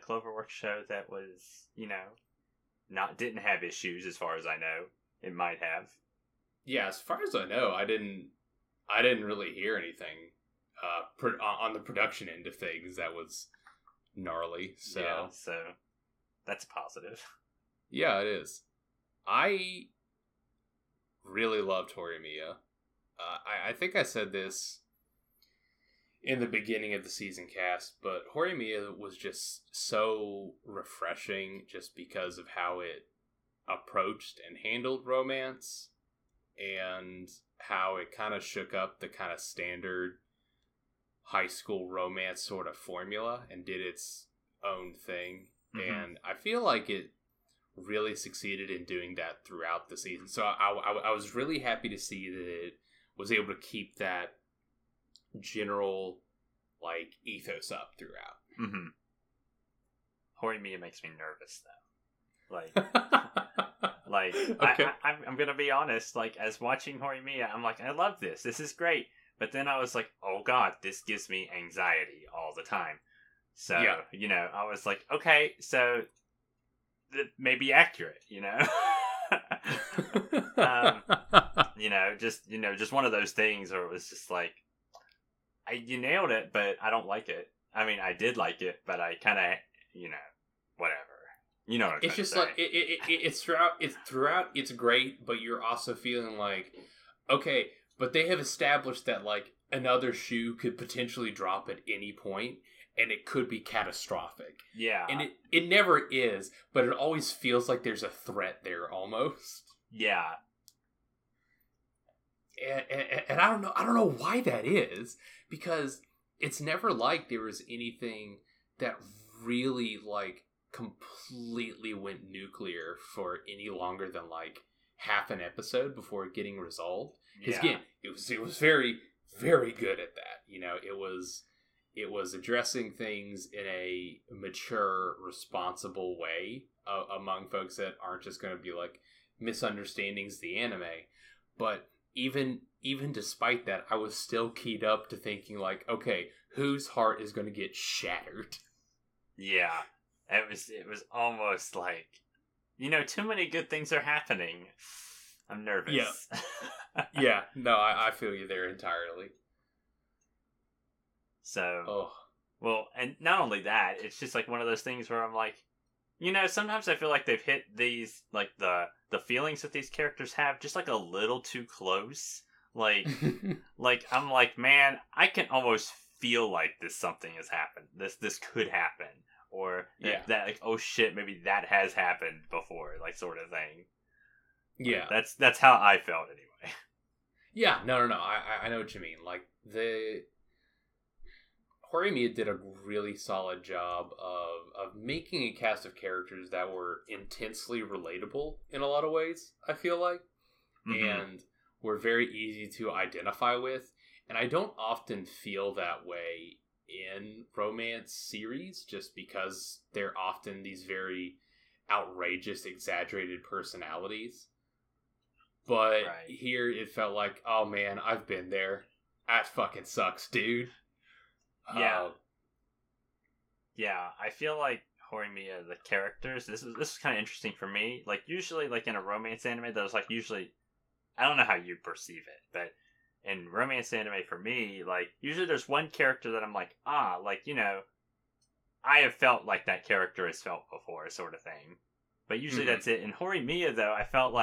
Cloverworks show that was, didn't have issues as far as I know. It might have. Yeah, as far as I know, I didn't really hear anything on the production end of things that was gnarly. So yeah, so that's positive. Yeah, it is. I really loved Horimiya. I think I said this in the beginning of the season cast, but Horimiya was just so refreshing just because of how it approached and handled romance and how it kind of shook up the kind of standard high school romance sort of formula and did its own thing. Mm-hmm. And I feel like it really succeeded in doing that throughout the season. So I was really happy to see that it was able to keep that general ethos up throughout. Mm-hmm. Horimiya makes me nervous though. Okay. I'm gonna be honest. As watching Horimiya, I'm like, I love this. This is great. But then I was like, oh god, this gives me anxiety all the time. So I was like, okay, so that may be accurate. Just one of those things where it was just like, you nailed it, but I don't like it. I mean, I did like it, but I kind of, whatever. You know what I'm It's just like it's throughout. It's great, but you're also feeling like, okay, but they have established that another shoe could potentially drop at any point, and it could be catastrophic. Yeah, and it never is, but it always feels like there's a threat there almost. Yeah. And I don't know why that is, because it's never like there was anything that really completely went nuclear for any longer than half an episode before getting resolved. Because again, it was very, very good at that. It was addressing things in a mature, responsible way among folks that aren't just going to be misunderstandings the anime. But even despite that, I was still keyed up to thinking okay, whose heart is going to get shattered? Yeah, it was almost too many good things are happening. I'm nervous. Yeah, yeah. No, I feel you there entirely. So, well, and not only that, it's just one of those things where I'm sometimes I feel like they've hit these the feelings that these characters have just a little too close. I'm man, I can almost feel this something has happened. This could happen, or that oh shit, maybe that has happened before, sort of thing. Yeah, that's how I felt anyway. Yeah, no. I know what you mean. The Horimiya did a really solid job of making a cast of characters that were intensely relatable in a lot of ways, I feel like. Mm-hmm. And were very easy to identify with. And I don't often feel that way in romance series, just because they're often these very outrageous, exaggerated personalities. But here it felt like, oh man, I've been there. That fucking sucks, dude. Yeah. Yeah, I feel like Horimiya, the characters, this is kind of interesting for me. Usually, in a romance anime, there's usually, I don't know how you perceive it, but in romance anime for me, usually there's one character that I'm I have felt like that character has felt before, sort of thing. But usually that's it. In Horimiya, though, I felt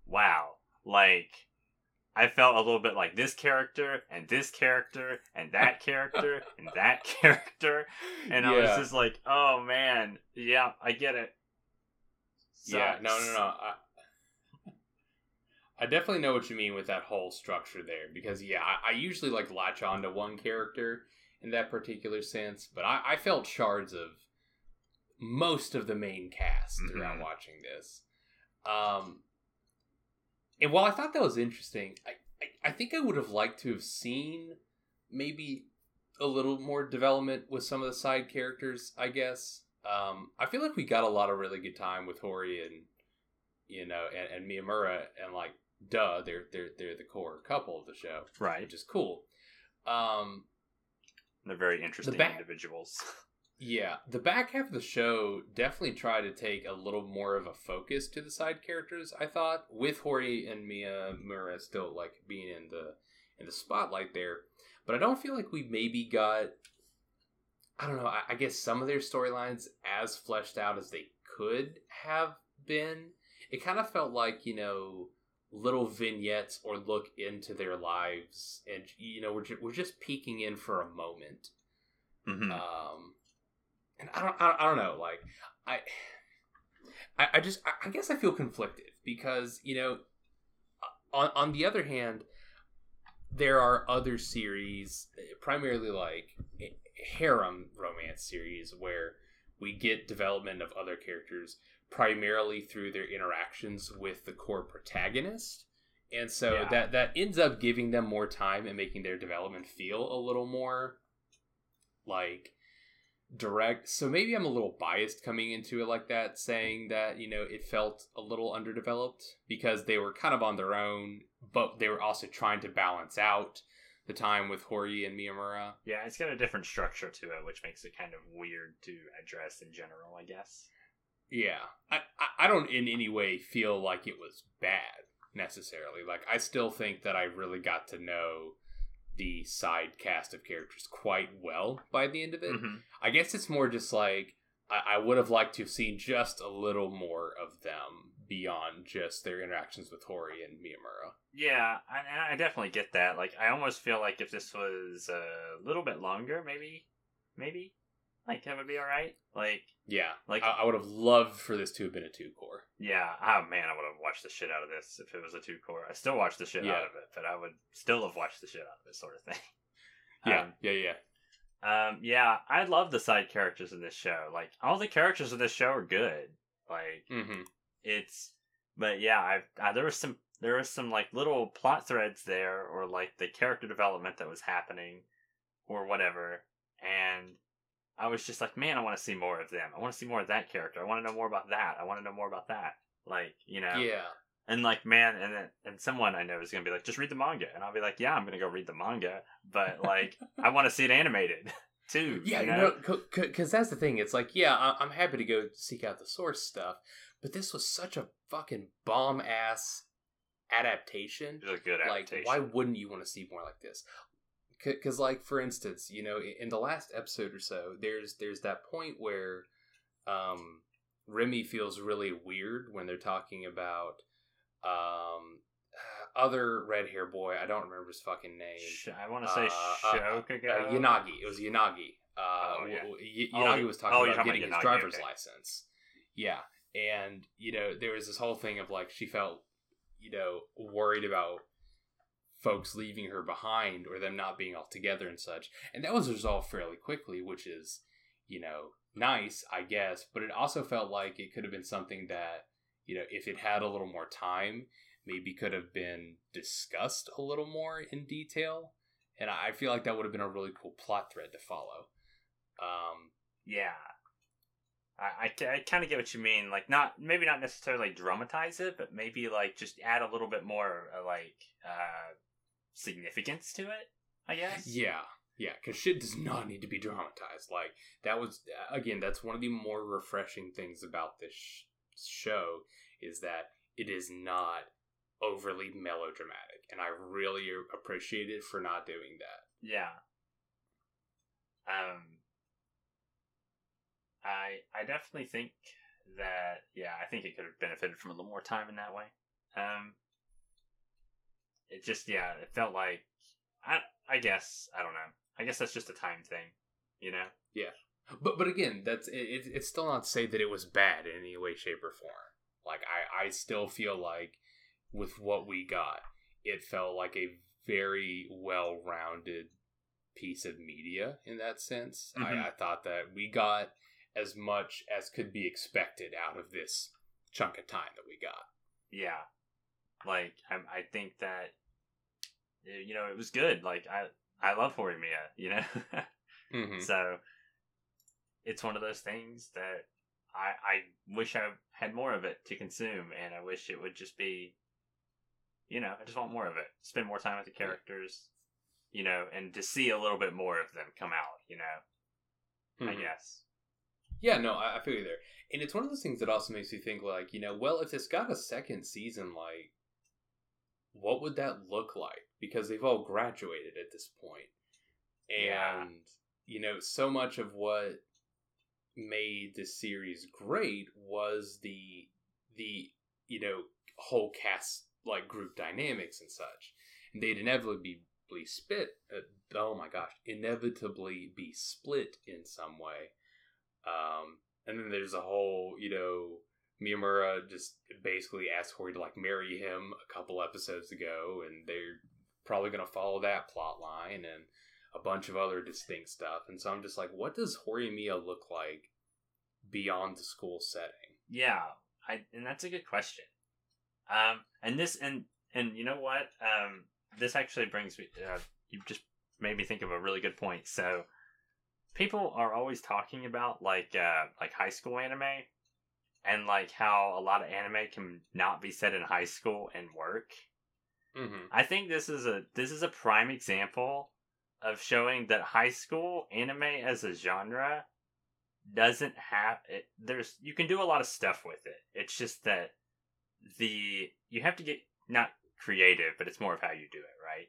wow, I felt a little bit like this character, and this character, and that character, and that character. And I was just oh man, yeah, I get it. Sucks. Yeah, no. I definitely know what you mean with that whole structure there. Because, I usually latch on to one character in that particular sense. But I felt shards of most of the main cast throughout watching this. And while I thought that was interesting, I think I would have liked to have seen maybe a little more development with some of the side characters, I guess. I feel like we got a lot of really good time with Hori and, and Miyamura, and like, duh, they're the core couple of the show. Right. Which is cool. They're very interesting individuals. Yeah, the back half of the show definitely tried to take a little more of a focus to the side characters, I thought, with Hori and Miyamura still like being in the spotlight there. But I don't feel like we maybe got, I don't know, I guess some of their storylines as fleshed out as they could have been. It kind of felt like, little vignettes or look into their lives, and we're just peeking in for a moment. Mm-hmm. And I don't know, like I guess I feel conflicted because on the other hand, there are other series, primarily like harem romance series, where we get development of other characters primarily through their interactions with the core protagonist. And so that ends up giving them more time and making their development feel a little more like direct. So maybe I'm a little biased coming into it like that, saying that, it felt a little underdeveloped because they were kind of on their own, but they were also trying to balance out the time with Hori and Miyamura. Yeah, it's got a different structure to it, which makes it kind of weird to address in general, I guess. Yeah. I don't in any way feel like it was bad, necessarily. Like, I still think that I really got to know the side cast of characters quite well by the end of it. Mm-hmm. I guess it's more just like, I would have liked to have seen just a little more of them beyond just their interactions with Hori and Miyamura. Yeah, I definitely get that. Like, I almost feel like if this was a little bit longer, maybe, like, that would be alright. Like, yeah, like I would have loved for this to have been a 2-core. Yeah, oh man, I would have watched the shit out of this if it was a 2-core. I still watch the shit out of it, but I would still have watched the shit out of it, sort of thing. Yeah, I love the side characters in this show. Like, all the characters in this show are good. Like, but yeah, there was some like little plot threads there, or like the character development that was happening, or whatever, and I was just like, man, I want to see more of them. I want to see more of that character. I want to know more about that. I want to know more about that. Like, Yeah. And like, man, and someone I know is going to be like, just read the manga. And I'll be like, yeah, I'm going to go read the manga. But like, I want to see it animated too. Yeah, because that's the thing. It's like, yeah, I'm happy to go seek out the source stuff. But this was such a fucking bomb-ass adaptation. It was a good adaptation. Like, why wouldn't you want to see more like this? Because, like, for instance, in the last episode or so, there's that point where Remy feels really weird when they're talking about other red hair boy. I don't remember his fucking name. I want to say Shokugawa. Yanagi. It was Yanagi. Yanagi was talking about getting his driver's license. Yeah. And, there was this whole thing of, like, she felt, worried about folks leaving her behind or them not being all together and such. And that was resolved fairly quickly, which is, nice, I guess. But it also felt like it could have been something that, if it had a little more time, maybe could have been discussed a little more in detail. And I feel like that would have been a really cool plot thread to follow. Yeah. I kind of get what you mean. Like, maybe not necessarily dramatize it, but maybe, like, just add a little bit more, significance to it, I guess. Yeah, because shit does not need to be dramatized. Like, that was, again, that's one of the more refreshing things about this show, is that it is not overly melodramatic, and I really appreciate it for not doing that. Yeah. I definitely think that, I think it could have benefited from a little more time in that way. It just, it felt like, I guess, I don't know. I guess that's just a time thing, Yeah. But again, it's still not to say that it was bad in any way, shape, or form. Like, I still feel like with what we got, it felt like a very well-rounded piece of media in that sense. Mm-hmm. I thought that we got as much as could be expected out of this chunk of time that we got. Yeah. Like, I think that, it was good. Like, I love Horimiya, Mm-hmm. So, it's one of those things that I wish I had more of it to consume, and I wish it would just be, I just want more of it. Spend more time with the characters, and to see a little bit more of them come out, Mm-hmm. I guess. Yeah, no, I feel you there. And it's one of those things that also makes me think, like, well, if this got a second season, like, what would that look like? Because they've all graduated at this point. And, so much of what made this series great was the whole cast, like, group dynamics and such. And they'd inevitably be inevitably be split in some way. And then there's a whole, Miyamura just basically asked Hori to, like, marry him a couple episodes ago, and they're probably going to follow that plot line and a bunch of other distinct stuff. And so I'm just like, what does Horimiya look like beyond the school setting? Yeah, and that's a good question. And you know what? This actually brings me. You just made me think of a really good point. So, people are always talking about like high school anime, and like how a lot of anime can not be set in high school and work. Mm-hmm. I think this is a prime example of showing that high school anime as a genre doesn't have it. You can do a lot of stuff with it. It's just that you have to get not creative, but it's more of how you do it, right?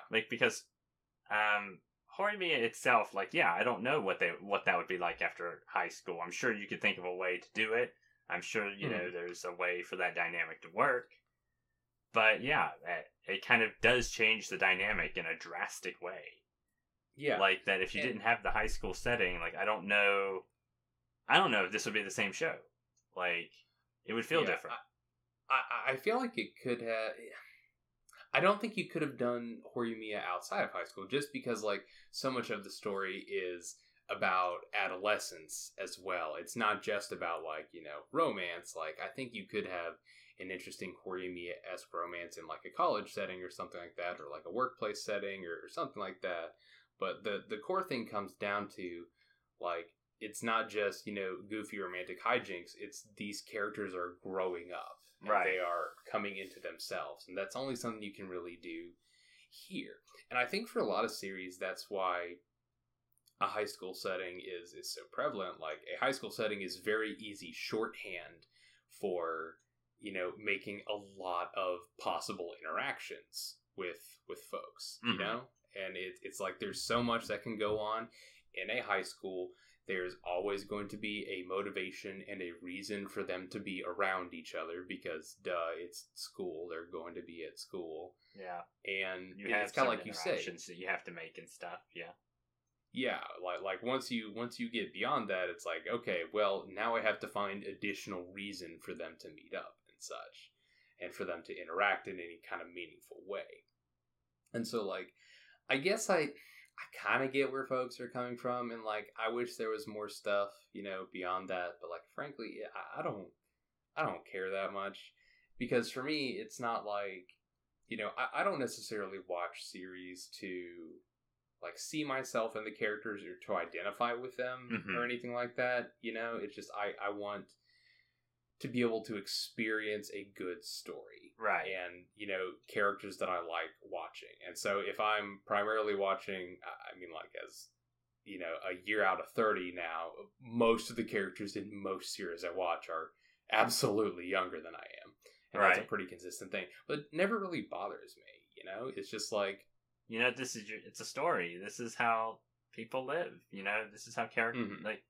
Like because Horimiya itself, like, I don't know what that would be like after high school. I'm sure you could think of a way to do it. I'm sure there's a way for that dynamic to work. But it kind of does change the dynamic in a drastic way. Yeah, like that if you didn't have the high school setting, like I don't know if this would be the same show. Like, it would feel different. I feel like it could have. I don't think you could have done Horimiya outside of high school, just because, like, so much of the story is about adolescence as well. It's not just about, like, romance. Like, I think you could have an interesting Horimiya-esque romance in, like, a college setting or something like that, or like a workplace setting or something like that. But the core thing comes down to, like, it's not just, goofy romantic hijinks. It's these characters are growing up. And they are coming into themselves. And that's only something you can really do here. And I think for a lot of series, that's why a high school setting is so prevalent. Like, a high school setting is very easy shorthand for, making a lot of possible interactions with folks, And it's like there's so much that can go on in a high school. There's always going to be a motivation and a reason for them to be around each other because, it's school. They're going to be at school. Yeah. And it's kind of like you say. That you have to make and stuff, yeah. Yeah, like once you get beyond that, it's like, okay, well, now I have to find additional reason for them to meet up and such, and for them to interact in any kind of meaningful way. And so, like, I guess I kind of get where folks are coming from, and, like, I wish there was more stuff, beyond that. But, like, frankly, I don't care that much, because for me, it's not like, I don't necessarily watch series to, like, see myself in the characters or to identify with them or anything like that. It's just I want to be able to experience a good story, right? And characters that I like watching. And so if I'm primarily watching, I mean, like, as a year out of 30 now, most of the characters in most series I watch are absolutely younger than I am, and that's a pretty consistent thing. But it never really bothers me. It's just like, it's a story. This is how people live. This is how characters like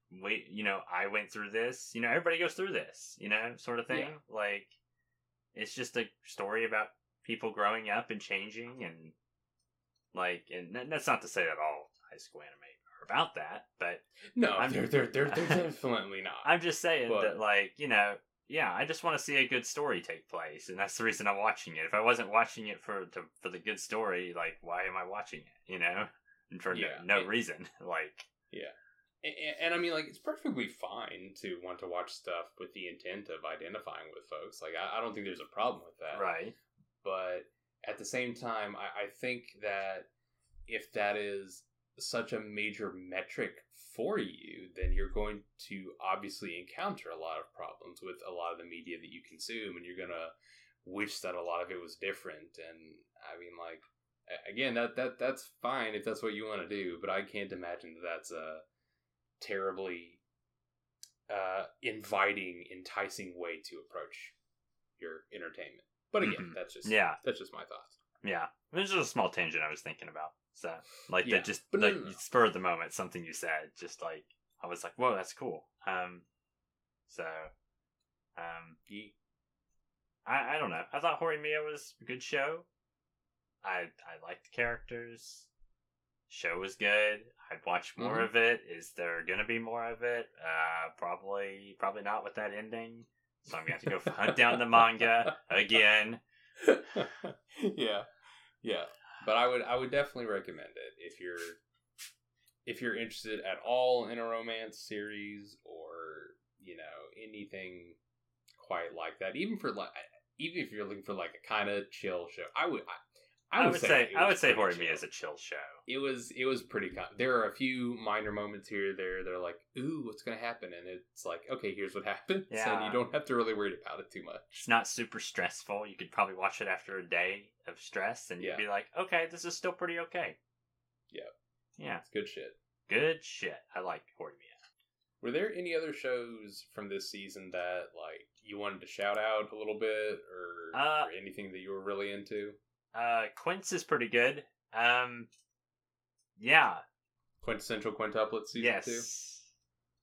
I went through this. Everybody goes through this. Sort of thing. Yeah. Like, it's just a story about people growing up and changing, and like, and that's not to say that all high school anime are about that, but no, they're definitely not. I'm just saying that, like, I just want to see a good story take place, and that's the reason I'm watching it. If I wasn't watching it for the good story, like, why am I watching it? And for no reason, like, And I mean, like, it's perfectly fine to want to watch stuff with the intent of identifying with folks. Like, I don't think there's a problem with that. Right. But at the same time, I think that if that is such a major metric for you, then you're going to obviously encounter a lot of problems with a lot of the media that you consume, and you're going to wish that a lot of it was different. And I mean, like, again, that's fine if that's what you want to do, but I can't imagine that that's a terribly inviting, enticing way to approach your entertainment. But again, that's just my thoughts. Yeah, this is a small tangent I was thinking about. So, like, that just but like spur of the moment, something you said, just like I was like, "Whoa, that's cool." I don't know. I thought Horimiya was a good show. I liked the characters. Show was good. I'd watch more of it. Is there gonna be more of it? Probably not with that ending. So I'm gonna have to go hunt down the manga again. Yeah. But I would definitely recommend it if you're interested at all in a romance series, or anything quite like that. Even if you're looking for like a kind of chill show, I would say Horimiya is a chill show. It was pretty. There are a few minor moments here or there that are like, ooh, what's gonna happen? And it's like, okay, here's what happened. Yeah. So you don't have to really worry about it too much. It's not super stressful. You could probably watch it after a day of stress, and you'd be like, okay, this is still pretty okay. Yeah. It's good shit. Good shit. I like Horimiya. Were there any other shows from this season that like you wanted to shout out a little bit, or anything that you were really into? Quince is pretty good. Yeah. Quintessential Quintuplet season 2?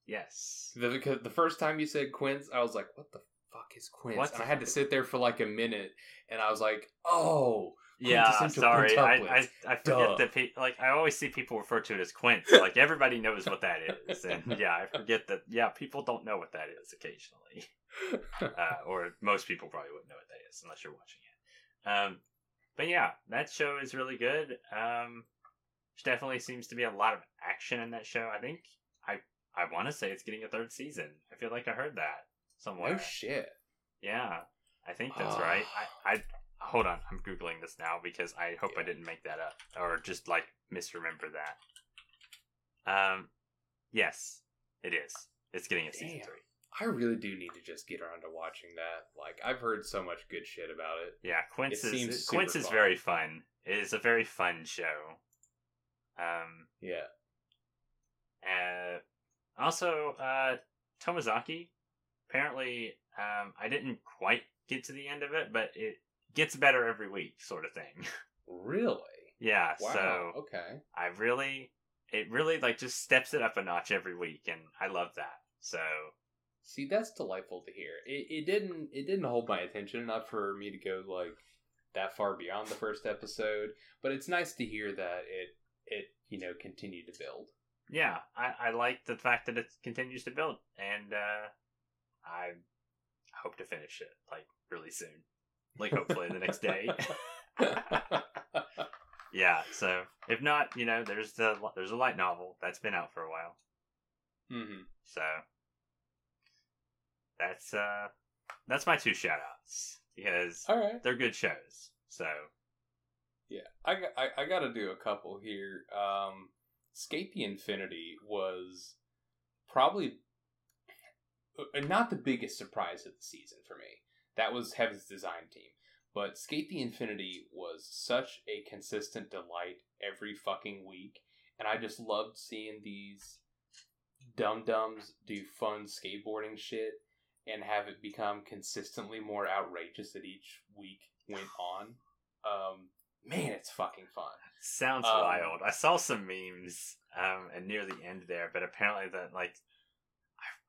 Yes. Because the first time you said Quince, I was like, what the fuck is Quince? And I had to sit there for like a minute, and I was like, oh, yeah, sorry. I forget that I always see people refer to it as Quince. Like, everybody knows what that is. And yeah, I forget that, people don't know what that is occasionally. Or most people probably wouldn't know what that is unless you're watching it. But yeah, that show is really good. There definitely seems to be a lot of action in that show. I think I want to say it's getting a 3rd season. I feel like I heard that somewhere. No shit. Yeah, I think that's right. I hold on, I'm Googling this now because I hope I didn't make that up or just like misremember that. Yes, it is. It's getting a season 3. I really do need to just get around to watching that. Like, I've heard so much good shit about it. Yeah, Quince is very fun. It is a very fun show. Also, Tomozaki. Apparently, I didn't quite get to the end of it, but it gets better every week, sort of thing. Really? Yeah. Wow. So okay. It really like just steps it up a notch every week, and I love that. So. See, that's delightful to hear. It didn't hold my attention enough for me to go like that far beyond the first episode, but it's nice to hear that it continued to build. Yeah, I like the fact that it continues to build, and I hope to finish it like really soon, like hopefully the next day. Yeah, so if not, there's a light novel that's been out for a while. Mm-hmm. So. That's my 2 shout-outs because they're good shows. So yeah, I got to do a couple here. Skate the Infinity was probably not the biggest surprise of the season for me. That was Heaven's design team, but Skate the Infinity was such a consistent delight every fucking week, and I just loved seeing these dum-dums do fun skateboarding shit and have it become consistently more outrageous as each week went on. Man, it's fucking fun. Sounds wild. I saw some memes and near the end there, but apparently that like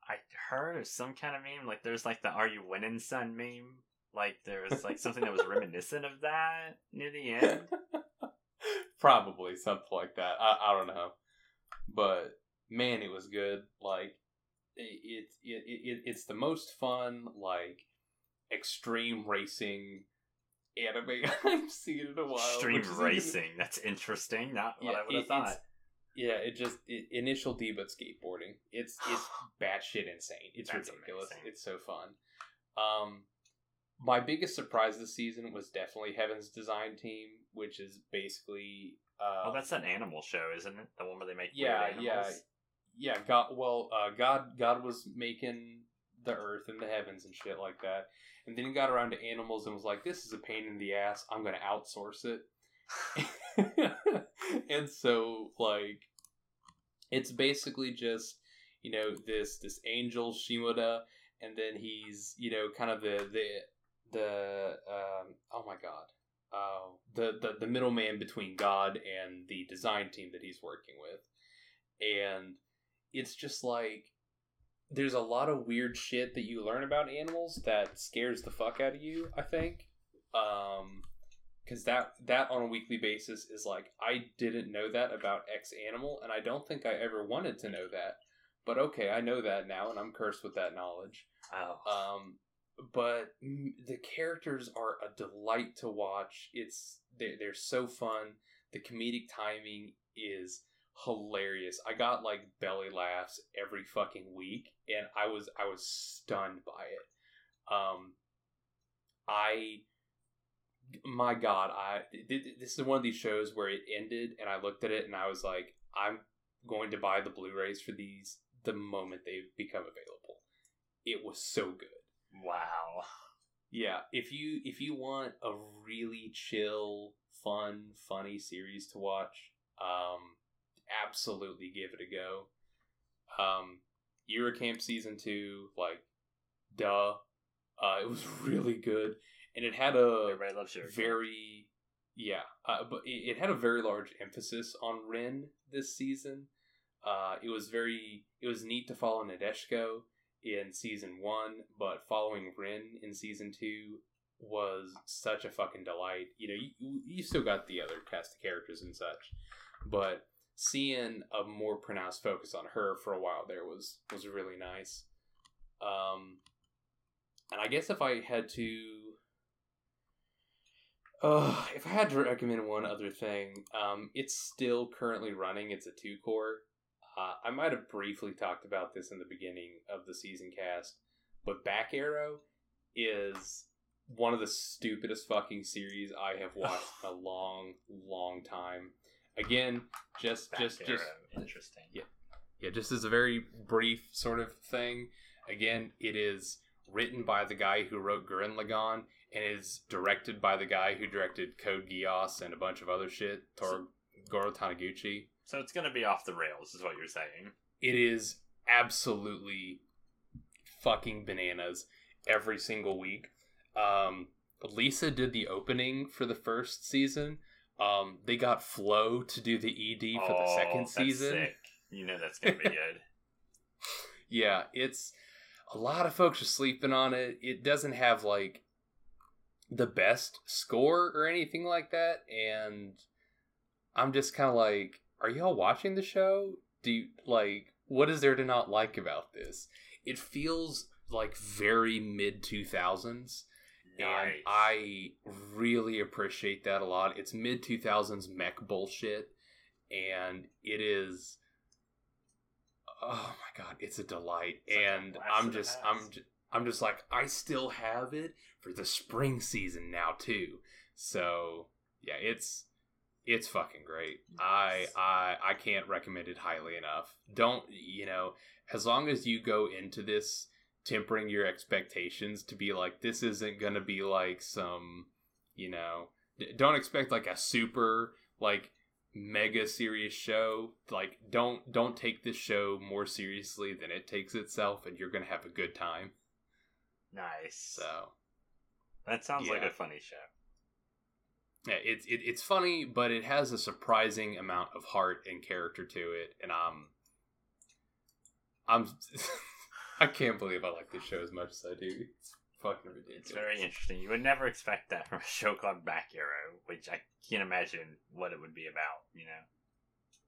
I heard of some kind of meme. Like there's like the "Are you winning, son?" meme. Like there was like something that was reminiscent of that near the end. Probably something like that. I don't know, but man, it was good. Like. It's the most fun, like, extreme racing anime I've seen in a while. Extreme racing, that's interesting. Not what I would have thought. Initial D but skateboarding. It's batshit insane. It's That's ridiculous. amazing. It's so fun. My biggest surprise this season was definitely Heaven's design team, which is basically that's that animal show, isn't it? The one where they make yeah, weird animals? yeah. God was making the earth and the heavens and shit like that, and then he got around to animals and was like, "This is a pain in the ass. I'm going to outsource it." And so, like, it's basically just, this angel Shimoda, and then he's, kind of the oh my god, the middleman between God and the design team that he's working with. And it's just like, there's a lot of weird shit that you learn about animals that scares the fuck out of you, I think. Because that on a weekly basis is like, I didn't know that about X animal, and I don't think I ever wanted to know that. But okay, I know that now, and I'm cursed with that knowledge. Oh. But the characters are a delight to watch. They're so fun. The comedic timing is hilarious. I got like belly laughs every fucking week, and I was stunned by it. My God, this is one of these shows where it ended, and I looked at it, and I was like, I'm going to buy the Blu-rays for these the moment they become available. It was so good. Wow. Yeah, if you want a really chill, fun, funny series to watch, absolutely give it a go. Eurocamp Season 2, like, duh. It was really good. And it had Everybody loves very... Yeah, but it had a very large emphasis on Rin this season. It was neat to follow Nadeshiko in Season 1, but following Rin in Season 2 was such a fucking delight. You still got the other cast of characters and such, but seeing a more pronounced focus on her for a while there was really nice. And I guess if I had to recommend one other thing, it's still currently running. It's a 2-core. I might have briefly talked about this in the beginning of the season cast, but Back Arrow is one of the stupidest fucking series I have watched in a long, long time. Again, just interesting. Yeah, just as a very brief sort of thing. Again, it is written by the guy who wrote Gurren Lagann, and is directed by the guy who directed Code Geass and a bunch of other shit, Goro Taniguchi. So it's going to be off the rails, is what you're saying. It is absolutely fucking bananas every single week. Lisa did the opening for the first season. They got Flo to do the ED for the second season. That's sick. You know that's going to be good. Yeah, it's... A lot of folks are sleeping on it. It doesn't have, like, the best score or anything like that, and I'm just kind of like, are y'all watching the show? What is there to not like about this? It feels like very mid-2000s, and I really appreciate that a lot. It's mid-2000s mech bullshit, and it is... Oh my God, it's a delight. And I'm just like, I still have it for the spring season now too. So yeah, it's fucking great. Nice. I can't recommend it highly enough. Don't, as long as you go into this tempering your expectations to be like, this isn't gonna be like some, don't expect like a super like mega serious show. Like, don't take this show more seriously than it takes itself, and you're gonna have a good time. Nice. So that sounds like a funny show. Yeah, it's funny, but it has a surprising amount of heart and character to it, and I'm I can't believe I like this show as much as I do. It's fucking ridiculous. It's very interesting. You would never expect that from a show called Back Arrow, which I can't imagine what it would be about,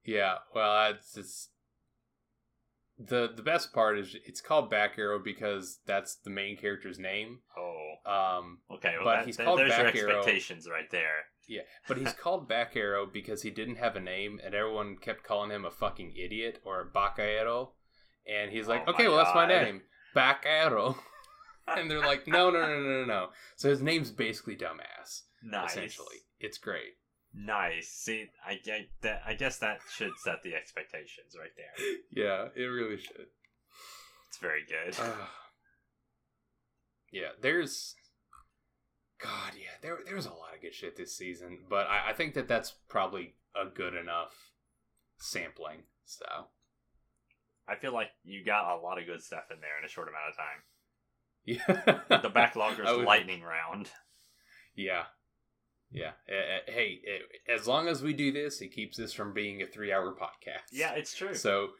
Yeah, well, it's the best part is it's called Back Arrow because that's the main character's name. Oh. Okay, well, but he's called there's Back your Arrow. expectations right there. Yeah, but he's called Back Arrow because he didn't have a name, and everyone kept calling him a fucking idiot or a Bacaero. And he's like, okay, well, that's my name. Back Arrow. And they're like, no. So his name's basically Dumbass. Nice. Essentially. It's great. Nice. See, I guess that should set the expectations right there. Yeah, it really should. It's very good. Yeah, there's a lot of good shit this season, but I think that's probably a good enough sampling. So I feel like you got a lot of good stuff in there in a short amount of time. Yeah, The Backloggers lightning round. Yeah. Hey, as long as we do this, it keeps this from being a 3-hour podcast. Yeah, it's true. So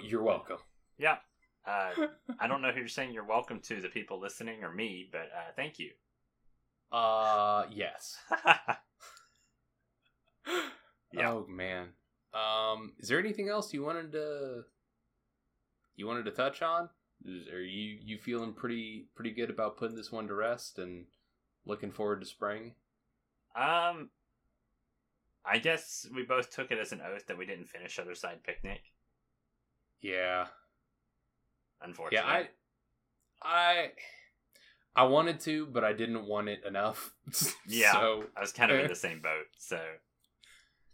you're welcome. Yeah. I don't know who you're saying you're welcome to, the people listening or me, but thank you. Yes. Yeah. Oh man. Is there anything else you wanted to touch on? Are you feeling pretty good about putting this one to rest and looking forward to spring? I guess we both took it as an oath that we didn't finish Other Side Picnic. Yeah. Unfortunately. Yeah, I wanted to, but I didn't want it enough. Yeah, so, I was kind of in the same boat, so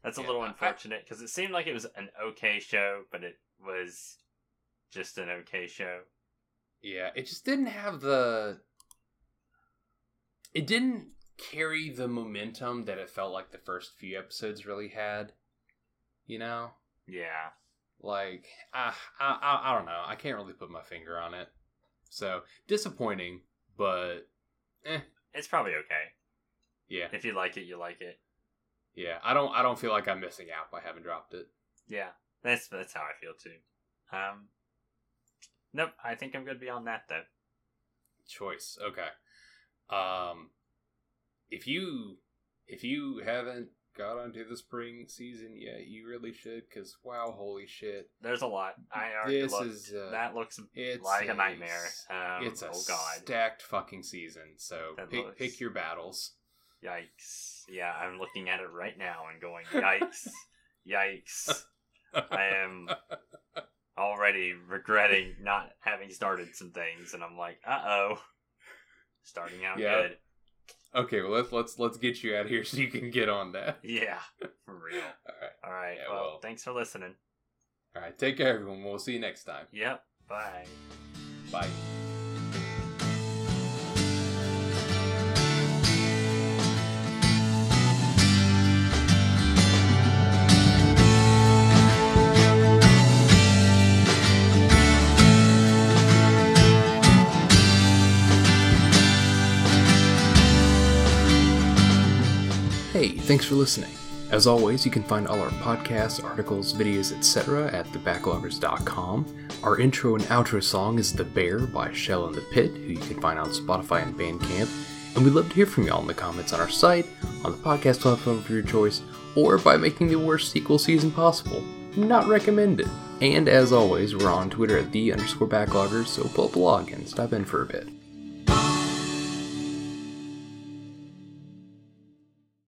that's a little unfortunate, because it seemed like it was an okay show, but it was just an okay show. Yeah, it just didn't have it didn't carry the momentum that it felt like the first few episodes really had, you know? Yeah. Like, I don't know. I can't really put my finger on it. So, disappointing, but it's probably okay. Yeah. If you like it, you like it. Yeah, I don't feel like I'm missing out by having dropped it. Yeah. That's how I feel too. Nope, I think I'm good beyond that though. Choice. Okay. If you haven't got onto the spring season yet, you really should, because wow, holy shit, there's a lot. I already looked. That looks like a nightmare. It's a stacked fucking season, so pick your battles. Yikes. Yeah, I'm looking at it right now and going, yikes. Yikes. I am already regretting not having started some things, and I'm like, uh-oh. Starting out good. Okay, well let's get you out of here so you can get on that. Yeah, for real. All right. Yeah, well, thanks for listening. All right, take care, everyone. We'll see you next time. Yep. Bye. Bye. Hey, thanks for listening. As always, you can find all our podcasts, articles, videos, etc. at thebacklogers.com. Our intro and outro song is The Bear by Shell in the Pit, who you can find on Spotify and Bandcamp. And we'd love to hear from y'all in the comments on our site, on the podcast platform of your choice, or by making the worst sequel season possible. Not recommended. And as always, we're on Twitter at @the_backloggers, so pull up a log and stop in for a bit.